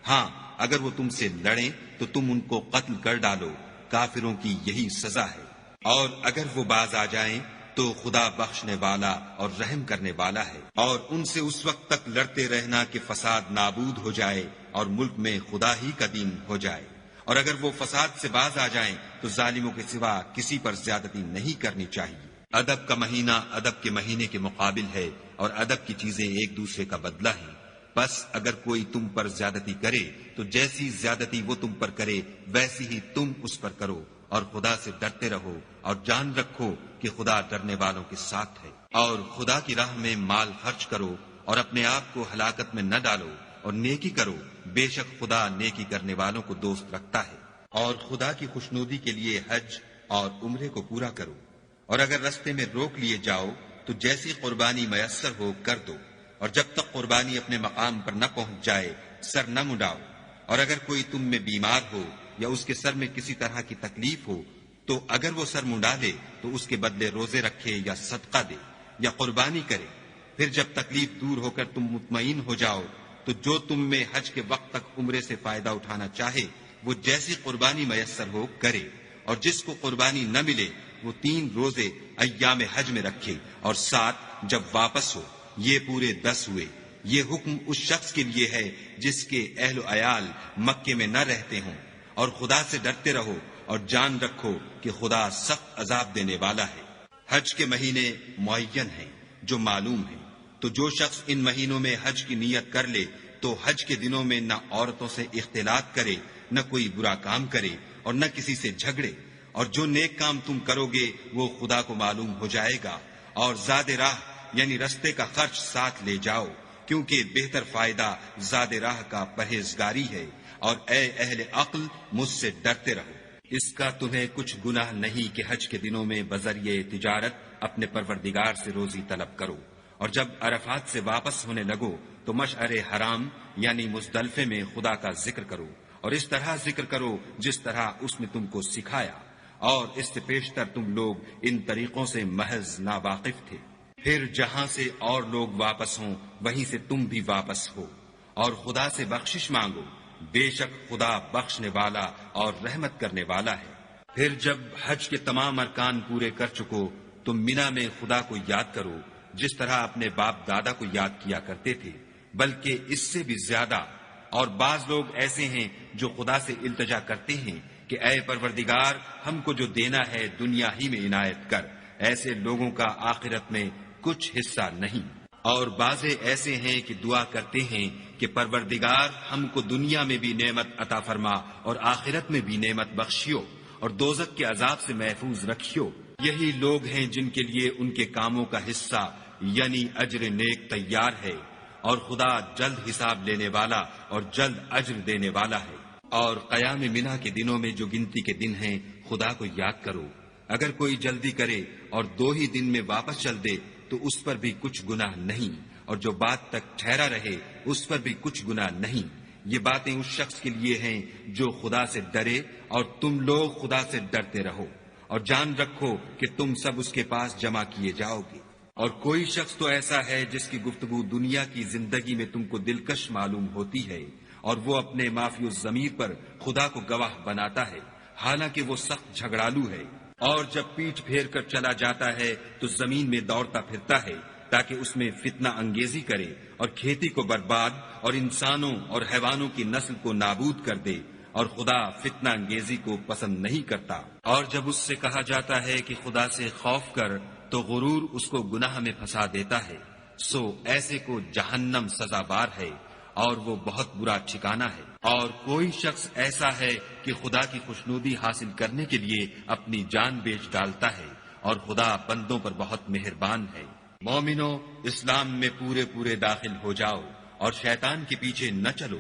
ہاں، اگر وہ تم سے لڑیں تو تم ان کو قتل کر ڈالو، کافروں کی یہی سزا ہے۔ اور اگر وہ باز آ جائیں تو خدا بخشنے والا اور رحم کرنے والا ہے۔ اور ان سے اس وقت تک لڑتے رہنا کہ فساد نابود ہو جائے اور ملک میں خدا ہی کا دین ہو جائے۔ اور اگر وہ فساد سے باز آ جائیں تو ظالموں کے سوا کسی پر زیادتی نہیں کرنی چاہیے۔ ادب کا مہینہ ادب کے مہینے کے مقابل ہے، اور ادب کی چیزیں ایک دوسرے کا بدلہ ہیں۔ بس اگر کوئی تم پر زیادتی کرے تو جیسی زیادتی وہ تم پر کرے ویسی ہی تم اس پر کرو، اور خدا سے ڈرتے رہو، اور جان رکھو کہ خدا ڈرنے والوں کے ساتھ ہے۔ اور خدا کی راہ میں مال خرچ کرو، اور اپنے آپ کو ہلاکت میں نہ ڈالو، اور نیکی کرو، بے شک خدا نیکی کرنے والوں کو دوست رکھتا ہے۔ اور خدا کی خوشنودی کے لیے حج اور عمرے کو پورا کرو، اور اگر رستے میں روک لیے جاؤ تو جیسی قربانی میسر ہو کر دو، اور جب تک قربانی اپنے مقام پر نہ پہنچ جائے سر نہ مڈاؤ۔ اور اگر کوئی تم میں بیمار ہو یا اس کے سر میں کسی طرح کی تکلیف ہو تو اگر وہ سر منڈا لے تو اس کے بدلے روزے رکھے یا صدقہ دے یا قربانی کرے۔ پھر جب تکلیف دور ہو کر تم مطمئن ہو جاؤ تو جو تم میں حج کے وقت تک عمرے سے فائدہ اٹھانا چاہے وہ جیسی قربانی میسر ہو کرے، اور جس کو قربانی نہ ملے وہ 3 روزے ایام حج میں رکھے، اور 7 جب واپس ہو، یہ پورے 10 ہوئے۔ یہ حکم اس شخص کے لیے ہے جس کے اہل و عیال مکے میں نہ رہتے ہوں۔ اور خدا سے ڈرتے رہو، اور جان رکھو کہ خدا سخت عذاب دینے والا ہے۔ حج کے مہینے معین ہیں جو معلوم ہیں، تو جو شخص ان مہینوں میں حج کی نیت کر لے تو حج کے دنوں میں نہ عورتوں سے اختلاط کرے، نہ کوئی برا کام کرے، اور نہ کسی سے جھگڑے۔ اور جو نیک کام تم کرو گے وہ خدا کو معلوم ہو جائے گا۔ اور زاد راہ یعنی رستے کا خرچ ساتھ لے جاؤ، کیونکہ بہتر فائدہ زاد راہ کا پرہیزگاری ہے۔ اور اے اہل عقل، مجھ سے ڈرتے رہو۔ اس کا تمہیں کچھ گناہ نہیں کہ حج کے دنوں میں بذریعہ تجارت اپنے پروردگار سے روزی طلب کرو، اور جب عرفات سے واپس ہونے لگو تو مشعر حرام یعنی مزدلفے میں خدا کا ذکر کرو، اور اس طرح ذکر کرو جس طرح اس نے تم کو سکھایا، اور اس سے پیشتر تم لوگ ان طریقوں سے محض ناواقف تھے۔ پھر جہاں سے اور لوگ واپس ہوں وہیں سے تم بھی واپس ہو، اور خدا سے بخشش مانگو، بے شک خدا بخشنے والا اور رحمت کرنے والا ہے۔ پھر جب حج کے تمام ارکان پورے کر چکو تو مینا میں خدا کو یاد کرو جس طرح اپنے باپ دادا کو یاد کیا کرتے تھے، بلکہ اس سے بھی زیادہ۔ اور بعض لوگ ایسے ہیں جو خدا سے التجا کرتے ہیں کہ اے پروردگار، ہم کو جو دینا ہے دنیا ہی میں عنایت کر۔ ایسے لوگوں کا آخرت میں کچھ حصہ نہیں۔ اور بعض ایسے ہیں کہ دعا کرتے ہیں کہ پروردگار ہم کو دنیا میں بھی نعمت عطا فرما اور آخرت میں بھی نعمت بخشیو، اور دوزخ کے عذاب سے محفوظ رکھیو۔ یہی لوگ ہیں جن کے لیے ان کے کاموں کا حصہ یعنی اجر نیک تیار ہے، اور خدا جلد حساب لینے والا اور جلد اجر دینے والا ہے۔ اور قیام منا کے دنوں میں جو گنتی کے دن ہیں خدا کو یاد کرو۔ اگر کوئی جلدی کرے اور 2 ہی دن میں واپس چل دے تو اس پر بھی کچھ گناہ نہیں، اور جو بات تک ٹھہرا رہے اس پر بھی کچھ گناہ نہیں۔ یہ باتیں اس شخص کے لیے ہیں جو خدا سے ڈرے، اور تم لوگ خدا سے ڈرتے رہو، اور جان رکھو کہ تم سب اس کے پاس جمع کیے جاؤ گے۔ اور کوئی شخص تو ایسا ہے جس کی گفتگو دنیا کی زندگی میں تم کو دلکش معلوم ہوتی ہے، اور وہ اپنے معافی الضمیر پر خدا کو گواہ بناتا ہے، حالانکہ وہ سخت جھگڑالو ہے، اور جب پیٹھ پھیر کر چلا جاتا ہے تو زمین میں دوڑتا پھرتا ہے تاکہ اس میں فتنہ انگیزی کرے اور کھیتی کو برباد اور انسانوں اور حیوانوں کی نسل کو نابود کر دے، اور خدا فتنہ انگیزی کو پسند نہیں کرتا۔ اور جب اس سے کہا جاتا ہے کہ خدا سے خوف کر تو غرور اس کو گناہ میں پھنسا دیتا ہے، سو ایسے کو جہنم سزاوار ہے، اور وہ بہت برا ٹھکانہ ہے۔ اور کوئی شخص ایسا ہے کہ خدا کی خوشنودی حاصل کرنے کے لیے اپنی جان بیچ ڈالتا ہے، اور خدا بندوں پر بہت مہربان ہے۔ مومنو، اسلام میں پورے پورے داخل ہو جاؤ اور شیطان کے پیچھے نہ چلو،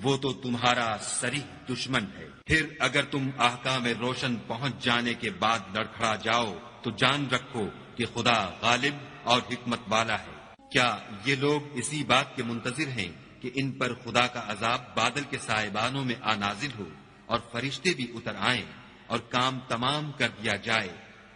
وہ تو تمہارا صریح دشمن ہے۔ پھر اگر تم احکام روشن پہنچ جانے کے بعد لڑکھڑا جاؤ تو جان رکھو کہ خدا غالب اور حکمت والا ہے۔ کیا یہ لوگ اسی بات کے منتظر ہیں کہ ان پر خدا کا عذاب بادل کے سائبانوں میں آ نازل ہو اور فرشتے بھی اتر آئیں اور کام تمام کر دیا جائے،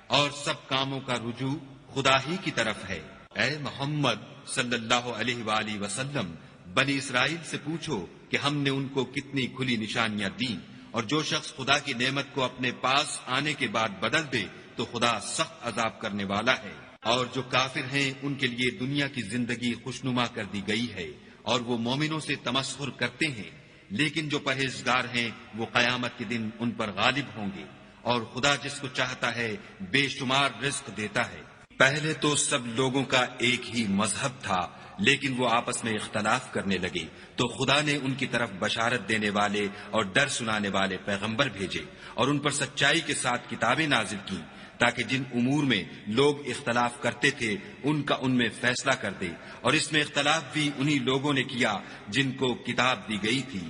اور سب کاموں کا رجوع خدا ہی کی طرف ہے؟ اے محمد صلی اللہ علیہ وآلہ وسلم، بنی اسرائیل سے پوچھو کہ ہم نے ان کو کتنی کھلی نشانیاں دیں، اور جو شخص خدا کی نعمت کو اپنے پاس آنے کے بعد بدل دے تو خدا سخت عذاب کرنے والا ہے۔ اور جو کافر ہیں ان کے لیے دنیا کی زندگی خوشنما کر دی گئی ہے، اور وہ مومنوں سے تمسخر کرتے ہیں، لیکن جو پرہیزگار ہیں وہ قیامت کے دن ان پر غالب ہوں گے، اور خدا جس کو چاہتا ہے بے شمار رزق دیتا ہے۔ پہلے تو سب لوگوں کا ایک ہی مذہب تھا، لیکن وہ آپس میں اختلاف کرنے لگے تو خدا نے ان کی طرف بشارت دینے والے اور ڈر سنانے والے پیغمبر بھیجے، اور ان پر سچائی کے ساتھ کتابیں نازل کی، تاکہ جن امور میں لوگ اختلاف کرتے تھے ان کا ان میں فیصلہ کر دے۔ اور اس میں اختلاف بھی انہی لوگوں نے کیا جن کو کتاب دی گئی تھی،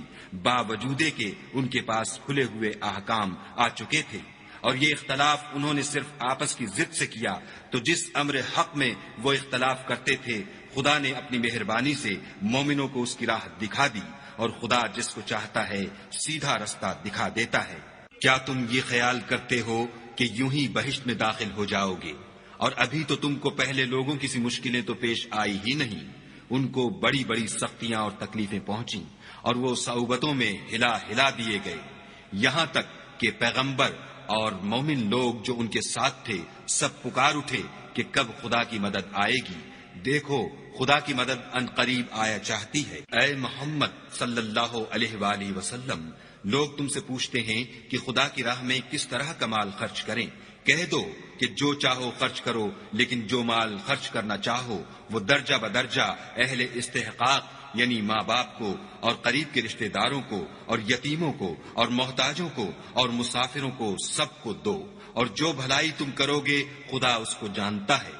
باوجود کہ ان کے پاس کھلے ہوئے احکام آ چکے تھے، اور یہ اختلاف انہوں نے صرف آپس کی ضد سے کیا۔ تو جس امر حق میں وہ اختلاف کرتے تھے خدا نے اپنی مہربانی سے مومنوں کو اس کی راہ دکھا دی، اور خدا جس کو چاہتا ہے سیدھا رستہ دکھا دیتا ہے۔ کیا تم یہ خیال کرتے ہو کہ یوں ہی بہشت میں داخل ہو جاؤ گے؟ اور ابھی تو تم کو پہلے لوگوں کی سی مشکلیں تو پیش آئی ہی نہیں، ان کو بڑی بڑی سختیاں اور تکلیفیں پہنچیں، اور وہ صعوبتوں میں ہلا ہلا دیے گئے، یہاں تک کہ پیغمبر اور مومن لوگ جو ان کے ساتھ تھے سب پکار اٹھے کہ کب خدا کی مدد آئے گی۔ دیکھو خدا کی مدد ان قریب آیا چاہتی ہے۔ اے محمد صلی اللہ علیہ وآلہ وسلم، لوگ تم سے پوچھتے ہیں کہ خدا کی راہ میں کس طرح کا مال خرچ کریں۔ کہہ دو کہ جو چاہو خرچ کرو، لیکن جو مال خرچ کرنا چاہو وہ درجہ بدرجہ اہل استحقاق یعنی ماں باپ کو اور قریب کے رشتہ داروں کو اور یتیموں کو اور محتاجوں کو اور مسافروں کو سب کو دو، اور جو بھلائی تم کرو گے خدا اس کو جانتا ہے۔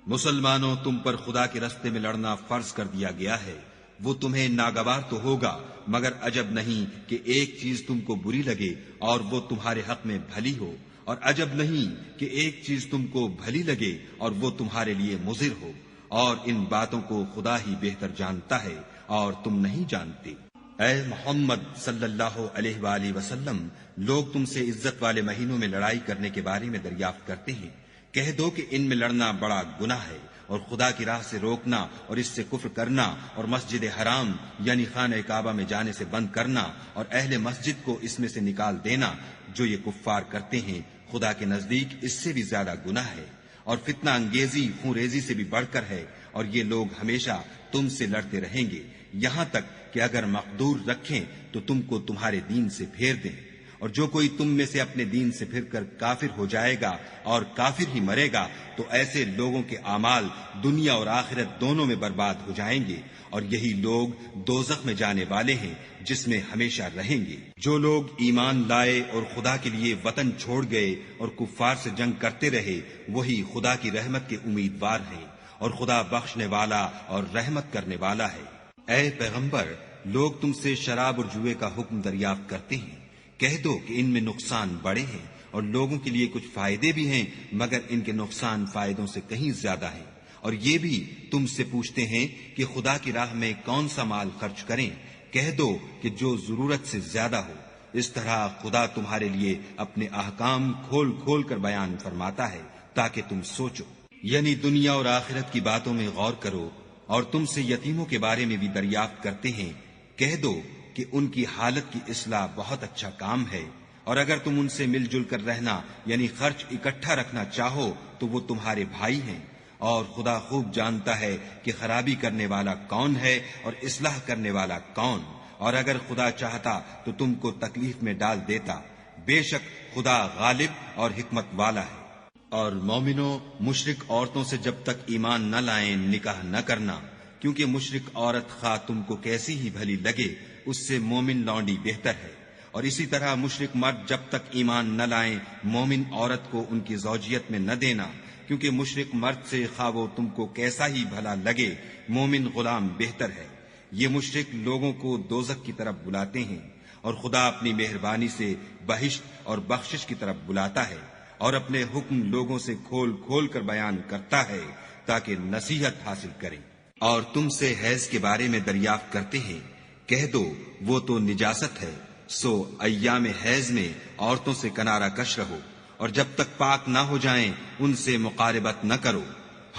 مسلمانوں، تم پر خدا کے رستے میں لڑنا فرض کر دیا گیا ہے، وہ تمہیں ناگوار تو ہوگا، مگر عجب نہیں کہ ایک چیز تم کو بری لگے اور وہ تمہارے حق میں بھلی ہو، اور عجب نہیں کہ ایک چیز تم کو بھلی لگے اور وہ تمہارے لیے مضر ہو، اور ان باتوں کو خدا ہی بہتر جانتا ہے اور تم نہیں جانتے۔ اے محمد صلی اللہ علیہ وآلہ وسلم، لوگ تم سے عزت والے مہینوں میں لڑائی کرنے کے بارے میں دریافت کرتے ہیں، کہہ دو کہ ان میں لڑنا بڑا گناہ ہے، اور خدا کی راہ سے روکنا اور اس سے کفر کرنا اور مسجد حرام یعنی خانہ کعبہ میں جانے سے بند کرنا اور اہل مسجد کو اس میں سے نکال دینا، جو یہ کفار کرتے ہیں خدا کے نزدیک اس سے بھی زیادہ گناہ ہے، اور فتنہ انگیزی خون ریزی سے بھی بڑھ کر ہے، اور یہ لوگ ہمیشہ تم سے لڑتے رہیں گے یہاں تک کہ اگر مقدور رکھیں تو تم کو تمہارے دین سے پھیر دیں، اور جو کوئی تم میں سے اپنے دین سے پھر کر کافر ہو جائے گا اور کافر ہی مرے گا تو ایسے لوگوں کے اعمال دنیا اور آخرت دونوں میں برباد ہو جائیں گے، اور یہی لوگ دوزخ میں جانے والے ہیں جس میں ہمیشہ رہیں گے۔ جو لوگ ایمان لائے اور خدا کے لیے وطن چھوڑ گئے اور کفار سے جنگ کرتے رہے وہی خدا کی رحمت کے امیدوار ہیں، اور خدا بخشنے والا اور رحمت کرنے والا ہے۔ اے پیغمبر، لوگ تم سے شراب اور جوئے کا حکم دریافت کرتے ہیں، کہہ دو کہ ان میں نقصان بڑے ہیں اور لوگوں کے لیے کچھ فائدے بھی ہیں، مگر ان کے نقصان فائدوں سے کہیں زیادہ ہیں۔ اور یہ بھی تم سے پوچھتے ہیں کہ خدا کی راہ میں کون سا مال خرچ کریں، کہہ دو کہ جو ضرورت سے زیادہ ہو۔ اس طرح خدا تمہارے لیے اپنے احکام کھول کھول کر بیان فرماتا ہے تاکہ تم سوچو، یعنی دنیا اور آخرت کی باتوں میں غور کرو۔ اور تم سے یتیموں کے بارے میں بھی دریافت کرتے ہیں، کہہ دو کہ ان کی حالت کی اصلاح بہت اچھا کام ہے، اور اگر تم ان سے مل جل کر رہنا یعنی خرچ اکٹھا رکھنا چاہو تو وہ تمہارے بھائی ہیں، اور خدا خوب جانتا ہے کہ خرابی کرنے والا کون ہے اور اصلاح کرنے والا کون۔ اور اگر خدا چاہتا تو تم کو تکلیف میں ڈال دیتا، بے شک خدا غالب اور حکمت والا ہے۔ اور مومنوں، مشرک عورتوں سے جب تک ایمان نہ لائیں نکاح نہ کرنا، کیونکہ مشرک عورت خواہ تم کو کیسی ہی بھلی لگے اس سے مومن لونڈی بہتر ہے۔ اور اسی طرح مشرک مرد جب تک ایمان نہ لائیں مومن عورت کو ان کی زوجیت میں نہ دینا، کیونکہ مشرک مرد سے خواہ وہ تم کو کیسا ہی بھلا لگے مومن غلام بہتر ہے۔ یہ مشرک لوگوں کو دوزخ کی طرف بلاتے ہیں، اور خدا اپنی مہربانی سے بہشت اور بخشش کی طرف بلاتا ہے، اور اپنے حکم لوگوں سے کھول کھول کر بیان کرتا ہے تاکہ نصیحت حاصل کریں۔ اور تم سے حیض کے بارے میں دریافت کرتے ہیں، کہہ دو وہ تو نجاست ہے، سو ایام حیض میں عورتوں سے کنارہ کش رہو، اور جب تک پاک نہ ہو جائیں ان سے مقاربت نہ کرو۔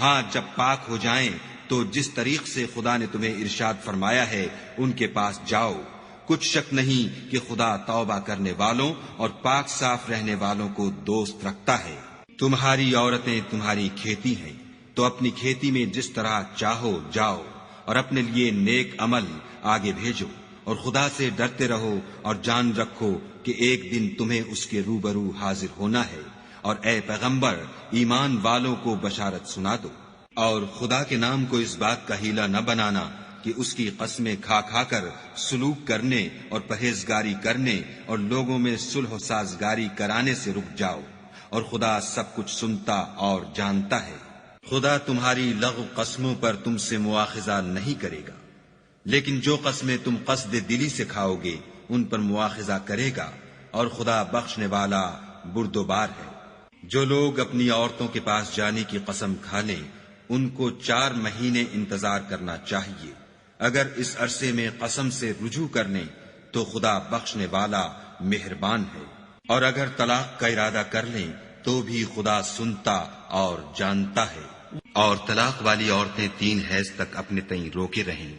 ہاں جب پاک ہو جائیں تو جس طریق سے خدا نے تمہیں ارشاد فرمایا ہے ان کے پاس جاؤ۔ کچھ شک نہیں کہ خدا توبہ کرنے والوں اور پاک صاف رہنے والوں کو دوست رکھتا ہے۔ تمہاری عورتیں تمہاری کھیتی ہیں، تو اپنی کھیتی میں جس طرح چاہو جاؤ، اور اپنے لیے نیک عمل آگے بھیجو، اور خدا سے ڈرتے رہو، اور جان رکھو کہ ایک دن تمہیں اس کے روبرو حاضر ہونا ہے۔ اور اے پیغمبر، ایمان والوں کو بشارت سنا دو، اور خدا کے نام کو اس بات کا ہیلہ نہ بنانا کہ اس کی قسمیں کھا کھا کر سلوک کرنے اور پرہیزگاری کرنے اور لوگوں میں صلح و سازگاری کرانے سے رک جاؤ، اور خدا سب کچھ سنتا اور جانتا ہے۔ خدا تمہاری لغو قسموں پر تم سے مواخذہ نہیں کرے گا، لیکن جو قسمیں تم قصد دلی سے کھاؤ گے ان پر مواخذہ کرے گا، اور خدا بخشنے والا بردبار ہے۔ جو لوگ اپنی عورتوں کے پاس جانے کی قسم کھا لیں ان کو 4 مہینے انتظار کرنا چاہیے۔ اگر اس عرصے میں قسم سے رجوع کر لیں تو خدا بخشنے والا مہربان ہے، اور اگر طلاق کا ارادہ کر لیں تو بھی خدا سنتا اور جانتا ہے۔ اور طلاق والی عورتیں 3 حیض تک اپنے تئیں روکے رہیں،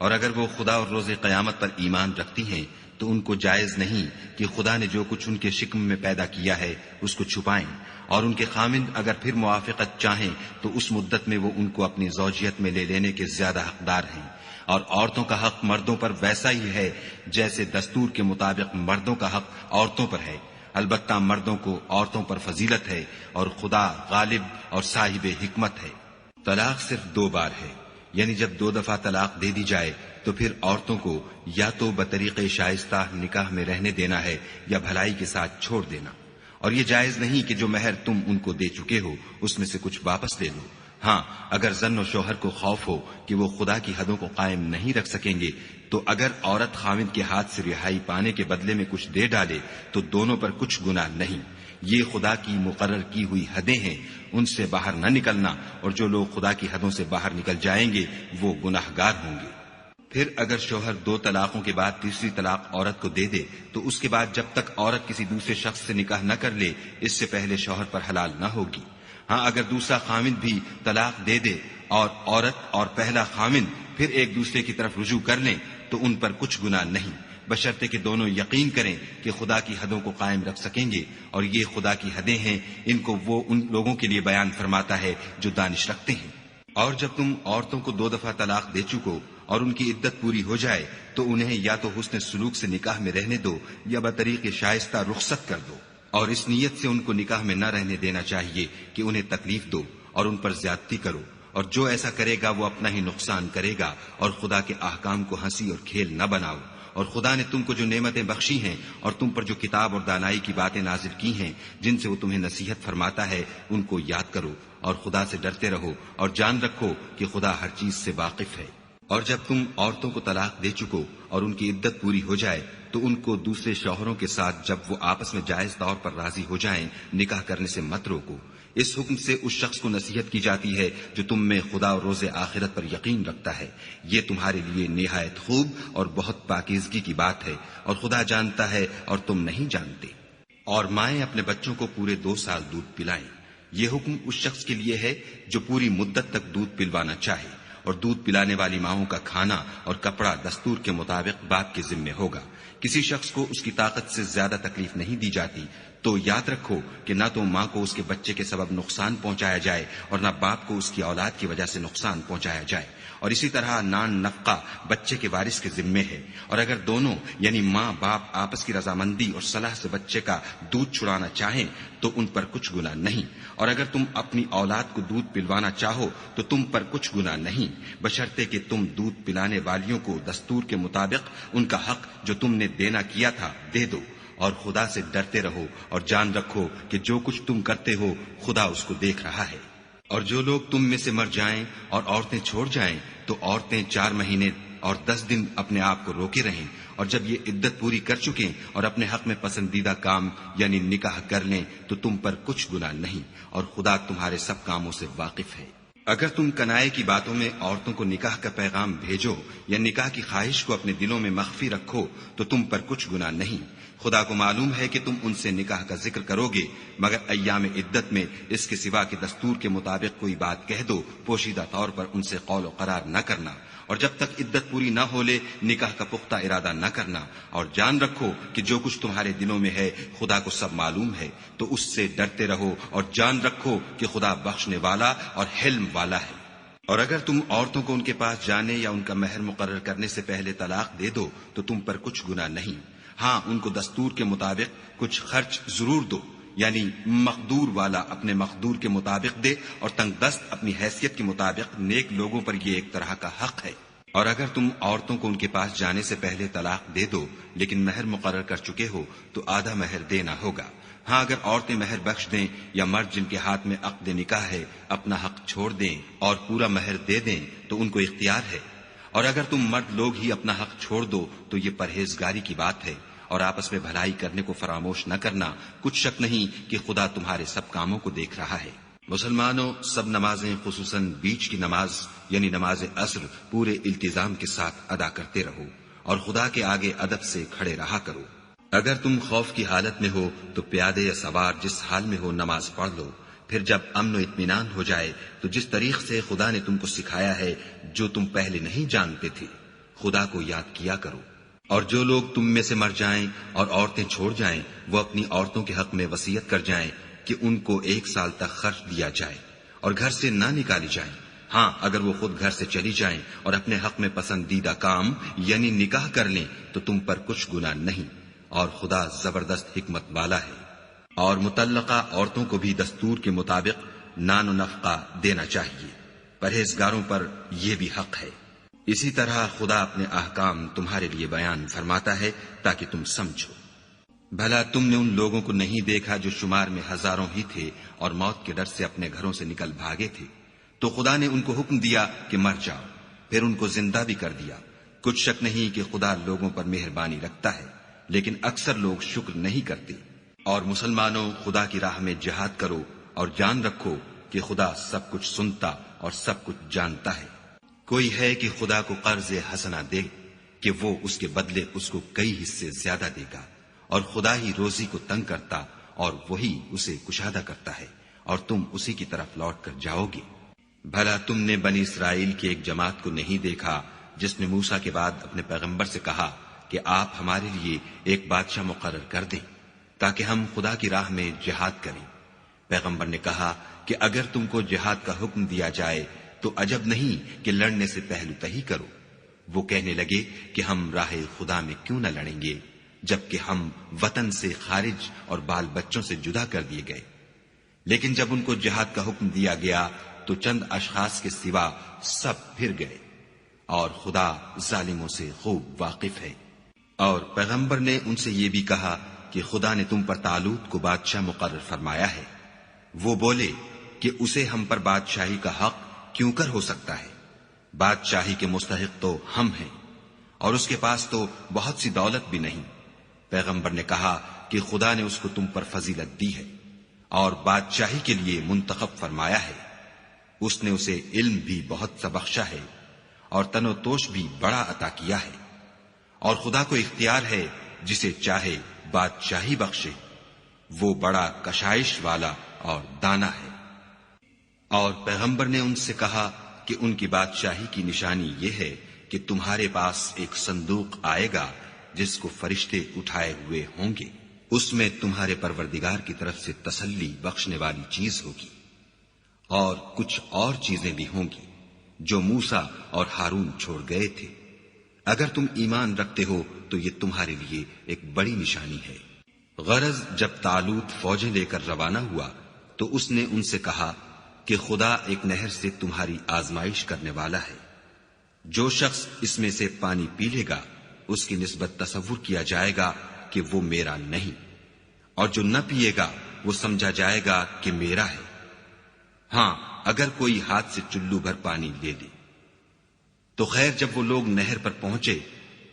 اور اگر وہ خدا اور روز قیامت پر ایمان رکھتی ہیں تو ان کو جائز نہیں کہ خدا نے جو کچھ ان کے شکم میں پیدا کیا ہے اس کو چھپائیں، اور ان کے خامند اگر پھر موافقت چاہیں تو اس مدت میں وہ ان کو اپنی زوجیت میں لے لینے کے زیادہ حقدار ہیں۔ اور عورتوں کا حق مردوں پر ویسا ہی ہے جیسے دستور کے مطابق مردوں کا حق عورتوں پر ہے، البتہ مردوں کو عورتوں پر فضیلت ہے، اور خدا غالب اور صاحب حکمت ہے۔ طلاق صرف 2 بار ہے، یعنی جب 2 دفعہ طلاق دے دی جائے تو پھر عورتوں کو یا تو بطریق شائستہ نکاح میں رہنے دینا ہے یا بھلائی کے ساتھ چھوڑ دینا، اور یہ جائز نہیں کہ جو مہر تم ان کو دے چکے ہو اس میں سے کچھ واپس لے لو۔ ہاں اگر زن و شوہر کو خوف ہو کہ وہ خدا کی حدوں کو قائم نہیں رکھ سکیں گے تو اگر عورت خاوند کے ہاتھ سے رہائی پانے کے بدلے میں کچھ دے ڈالے تو دونوں پر کچھ گناہ نہیں۔ یہ خدا کی مقرر کی ہوئی حدیں ہیں، ان سے باہر نہ نکلنا، اور جو لوگ خدا کی حدوں سے باہر نکل جائیں گے وہ گناہگار ہوں گے۔ پھر اگر شوہر 2 طلاقوں کے بعد تیسری طلاق عورت کو دے دے تو اس کے بعد جب تک عورت کسی دوسرے شخص سے نکاح نہ کر لے اس سے پہلے شوہر پر حلال نہ ہوگی۔ ہاں اگر دوسرا خامند بھی طلاق دے دے اور عورت اور پہلا خامند پھر ایک دوسرے کی طرف رجوع کر لیں تو ان پر کچھ گناہ نہیں، بشرطے کہ دونوں یقین کریں کہ خدا کی حدوں کو قائم رکھ سکیں گے، اور یہ خدا کی حدیں ہیں، ان کو وہ ان لوگوں کے لیے بیان فرماتا ہے جو دانش رکھتے ہیں۔ اور جب تم عورتوں کو 2 دفعہ طلاق دے چکو اور ان کی عدت پوری ہو جائے تو انہیں یا تو حسن سلوک سے نکاح میں رہنے دو یا بطریق شائستہ رخصت کر دو، اور اس نیت سے ان کو نکاح میں نہ رہنے دینا چاہیے کہ انہیں تکلیف دو اور ان پر زیادتی کرو، اور جو ایسا کرے گا وہ اپنا ہی نقصان کرے گا، اور خدا کے احکام کو ہنسی اور کھیل نہ بناؤ، اور خدا نے تم کو جو نعمتیں بخشی ہیں اور تم پر جو کتاب اور دانائی کی باتیں نازل کی ہیں جن سے وہ تمہیں نصیحت فرماتا ہے ان کو یاد کرو اور خدا سے ڈرتے رہو اور جان رکھو کہ خدا ہر چیز سے واقف ہے۔ اور جب تم عورتوں کو طلاق دے چکو اور ان کی عدت پوری ہو جائے تو ان کو دوسرے شوہروں کے ساتھ جب وہ آپس میں جائز طور پر راضی ہو جائیں نکاح کرنے سے مت روکو۔ اس حکم سے اس شخص کو نصیحت کی جاتی ہے جو تم میں خدا اور روز آخرت پر یقین رکھتا ہے، یہ تمہارے لیے نہایت خوب اور بہت پاکیزگی کی بات ہے، اور خدا جانتا ہے اور تم نہیں جانتے۔ اور مائیں اپنے بچوں کو پورے 2 سال دودھ پلائیں، یہ حکم اس شخص کے لیے ہے جو پوری مدت تک دودھ پلوانا چاہے، اور دودھ پلانے والی ماؤں کا کھانا اور کپڑا دستور کے مطابق باپ کے ذمے ہوگا۔ کسی شخص کو اس کی طاقت سے زیادہ تکلیف نہیں دی جاتی، تو یاد رکھو کہ نہ تو ماں کو اس کے بچے کے سبب نقصان پہنچایا جائے اور نہ باپ کو اس کی اولاد کی وجہ سے نقصان پہنچایا جائے، اور اسی طرح نان نفقہ بچے کے وارث کے ذمے ہے، اور اگر دونوں یعنی ماں باپ آپس کی رضامندی اور صلاح سے بچے کا دودھ چھڑانا چاہیں تو ان پر کچھ گناہ نہیں، اور اگر تم اپنی اولاد کو دودھ پلوانا چاہو تو تم پر کچھ گناہ نہیں، بشرطے کہ تم دودھ پلانے والیوں کو دستور کے مطابق ان کا حق جو تم نے دینا کیا تھا دے دو، اور خدا سے ڈرتے رہو اور جان رکھو کہ جو کچھ تم کرتے ہو خدا اس کو دیکھ رہا ہے۔ اور جو لوگ تم میں سے مر جائیں اور عورتیں چھوڑ جائیں تو عورتیں 4 مہینے اور 10 دن اپنے آپ کو روکے رہیں، اور جب یہ عدت پوری کر چکیں اور اپنے حق میں پسندیدہ کام یعنی نکاح کر لیں تو تم پر کچھ گناہ نہیں، اور خدا تمہارے سب کاموں سے واقف ہے۔ اگر تم کنائے کی باتوں میں عورتوں کو نکاح کا پیغام بھیجو یا نکاح کی خواہش کو اپنے دلوں میں مخفی رکھو تو تم پر کچھ گناہ نہیں، خدا کو معلوم ہے کہ تم ان سے نکاح کا ذکر کرو گے، مگر ایام عدت میں اس کے سوا کہ دستور کے مطابق کوئی بات کہہ دو، پوشیدہ طور پر ان سے قول و قرار نہ کرنا، اور جب تک عدت پوری نہ ہو لے نکاح کا پختہ ارادہ نہ کرنا، اور جان رکھو کہ جو کچھ تمہارے دلوں میں ہے خدا کو سب معلوم ہے، تو اس سے ڈرتے رہو اور جان رکھو کہ خدا بخشنے والا اور حلم والا ہے۔ اور اگر تم عورتوں کو ان کے پاس جانے یا ان کا مہر مقرر کرنے سے پہلے طلاق دے دو تو تم پر کچھ گناہ نہیں، ہاں ان کو دستور کے مطابق کچھ خرچ ضرور دو، یعنی مقدور والا اپنے مقدور کے مطابق دے اور تنگ دست اپنی حیثیت کے مطابق، نیک لوگوں پر یہ ایک طرح کا حق ہے۔ اور اگر تم عورتوں کو ان کے پاس جانے سے پہلے طلاق دے دو لیکن مہر مقرر کر چکے ہو تو آدھا مہر دینا ہوگا، ہاں اگر عورتیں مہر بخش دیں یا مرد جن کے ہاتھ میں عقد نکاح ہے اپنا حق چھوڑ دیں اور پورا مہر دے دیں تو ان کو اختیار ہے، اور اگر تم مرد لوگ ہی اپنا حق چھوڑ دو تو یہ پرہیزگاری کی بات ہے، اور آپس میں بھلائی کرنے کو فراموش نہ کرنا، کچھ شک نہیں کہ خدا تمہارے سب کاموں کو دیکھ رہا ہے۔ مسلمانوں، سب نمازیں خصوصاً بیچ کی نماز یعنی نماز عصر پورے التزام کے ساتھ ادا کرتے رہو اور خدا کے آگے ادب سے کھڑے رہا کرو۔ اگر تم خوف کی حالت میں ہو تو پیادے یا سوار جس حال میں ہو نماز پڑھ لو، پھر جب امن و اطمینان ہو جائے تو جس طریق سے خدا نے تم کو سکھایا ہے جو تم پہلے نہیں جانتے تھے خدا کو یاد کیا کرو۔ اور جو لوگ تم میں سے مر جائیں اور عورتیں چھوڑ جائیں وہ اپنی عورتوں کے حق میں وصیت کر جائیں کہ ان کو 1 سال تک خرچ دیا جائے اور گھر سے نہ نکالی جائیں، ہاں اگر وہ خود گھر سے چلی جائیں اور اپنے حق میں پسندیدہ کام یعنی نکاح کر لیں تو تم پر کچھ گناہ نہیں، اور خدا زبردست حکمت والا ہے۔ اور مطلقہ عورتوں کو بھی دستور کے مطابق نان و نفقہ دینا چاہیے، پرہیزگاروں پر یہ بھی حق ہے۔ اسی طرح خدا اپنے احکام تمہارے لیے بیان فرماتا ہے تاکہ تم سمجھو۔ بھلا تم نے ان لوگوں کو نہیں دیکھا جو شمار میں ہزاروں ہی تھے اور موت کے ڈر سے اپنے گھروں سے نکل بھاگے تھے، تو خدا نے ان کو حکم دیا کہ مر جاؤ، پھر ان کو زندہ بھی کر دیا۔ کچھ شک نہیں کہ خدا لوگوں پر مہربانی رکھتا ہے، لیکن اکثر لوگ شکر نہیں کرتے۔ اور مسلمانوں، خدا کی راہ میں جہاد کرو اور جان رکھو کہ خدا سب کچھ سنتا اور سب کچھ جانتا ہے۔ کوئی ہے کہ خدا کو قرض حسنہ دے کہ وہ اس کے بدلے اس کو کئی حصے زیادہ دے گا، اور خدا ہی روزی کو تنگ کرتا اور وہی اسے کشادہ کرتا ہے، اور تم اسی کی طرف لوٹ کر جاؤ گے۔ بھلا تم نے بنی اسرائیل کی ایک جماعت کو نہیں دیکھا جس نے موسیٰ کے بعد اپنے پیغمبر سے کہا کہ آپ ہمارے لیے ایک بادشاہ مقرر کر دیں تاکہ ہم خدا کی راہ میں جہاد کریں؟ پیغمبر نے کہا کہ اگر تم کو جہاد کا حکم دیا جائے تو عجب نہیں کہ لڑنے سے پہلو تہی کرو۔ وہ کہنے لگے کہ ہم راہ خدا میں کیوں نہ لڑیں گے جبکہ ہم وطن سے خارج اور بال بچوں سے جدا کر دیے گئے۔ لیکن جب ان کو جہاد کا حکم دیا گیا تو چند اشخاص کے سوا سب پھر گئے، اور خدا ظالموں سے خوب واقف ہے۔ اور پیغمبر نے ان سے یہ بھی کہا کہ خدا نے تم پر طالوت کو بادشاہ مقرر فرمایا ہے۔ وہ بولے کہ اسے ہم پر بادشاہی کا حق کیوں کر ہو سکتا ہے؟ بادشاہی کے مستحق تو ہم ہیں، اور اس کے پاس تو بہت سی دولت بھی نہیں۔ پیغمبر نے کہا کہ خدا نے اس کو تم پر فضیلت دی ہے اور بادشاہی کے لیے منتخب فرمایا ہے۔ اس نے اسے علم بھی بہت سا بخشا ہے اور تن و توش بھی بڑا عطا کیا ہے، اور خدا کو اختیار ہے جسے چاہے بادشاہی بخشے۔ وہ بڑا کشائش والا اور دانا ہے۔ اور پیغمبر نے ان سے کہا کہ ان کی بادشاہی کی نشانی یہ ہے کہ تمہارے پاس ایک صندوق آئے گا جس کو فرشتے اٹھائے ہوئے ہوں گے، اس میں تمہارے پروردگار کی طرف سے تسلی بخشنے والی چیز ہوگی، اور کچھ اور چیزیں بھی ہوں گی جو موسیٰ اور ہارون چھوڑ گئے تھے۔ اگر تم ایمان رکھتے ہو تو یہ تمہارے لیے ایک بڑی نشانی ہے۔ غرض جب طالوت فوجیں لے کر روانہ ہوا تو اس نے ان سے کہا کہ خدا ایک نہر سے تمہاری آزمائش کرنے والا ہے۔ جو شخص اس میں سے پانی پی لے گا اس کی نسبت تصور کیا جائے گا کہ وہ میرا نہیں، اور جو نہ پیے گا وہ سمجھا جائے گا کہ میرا ہے۔ ہاں، اگر کوئی ہاتھ سے چلو بھر پانی لے لے تو خیر، جب وہ لوگ نہر پر پہنچے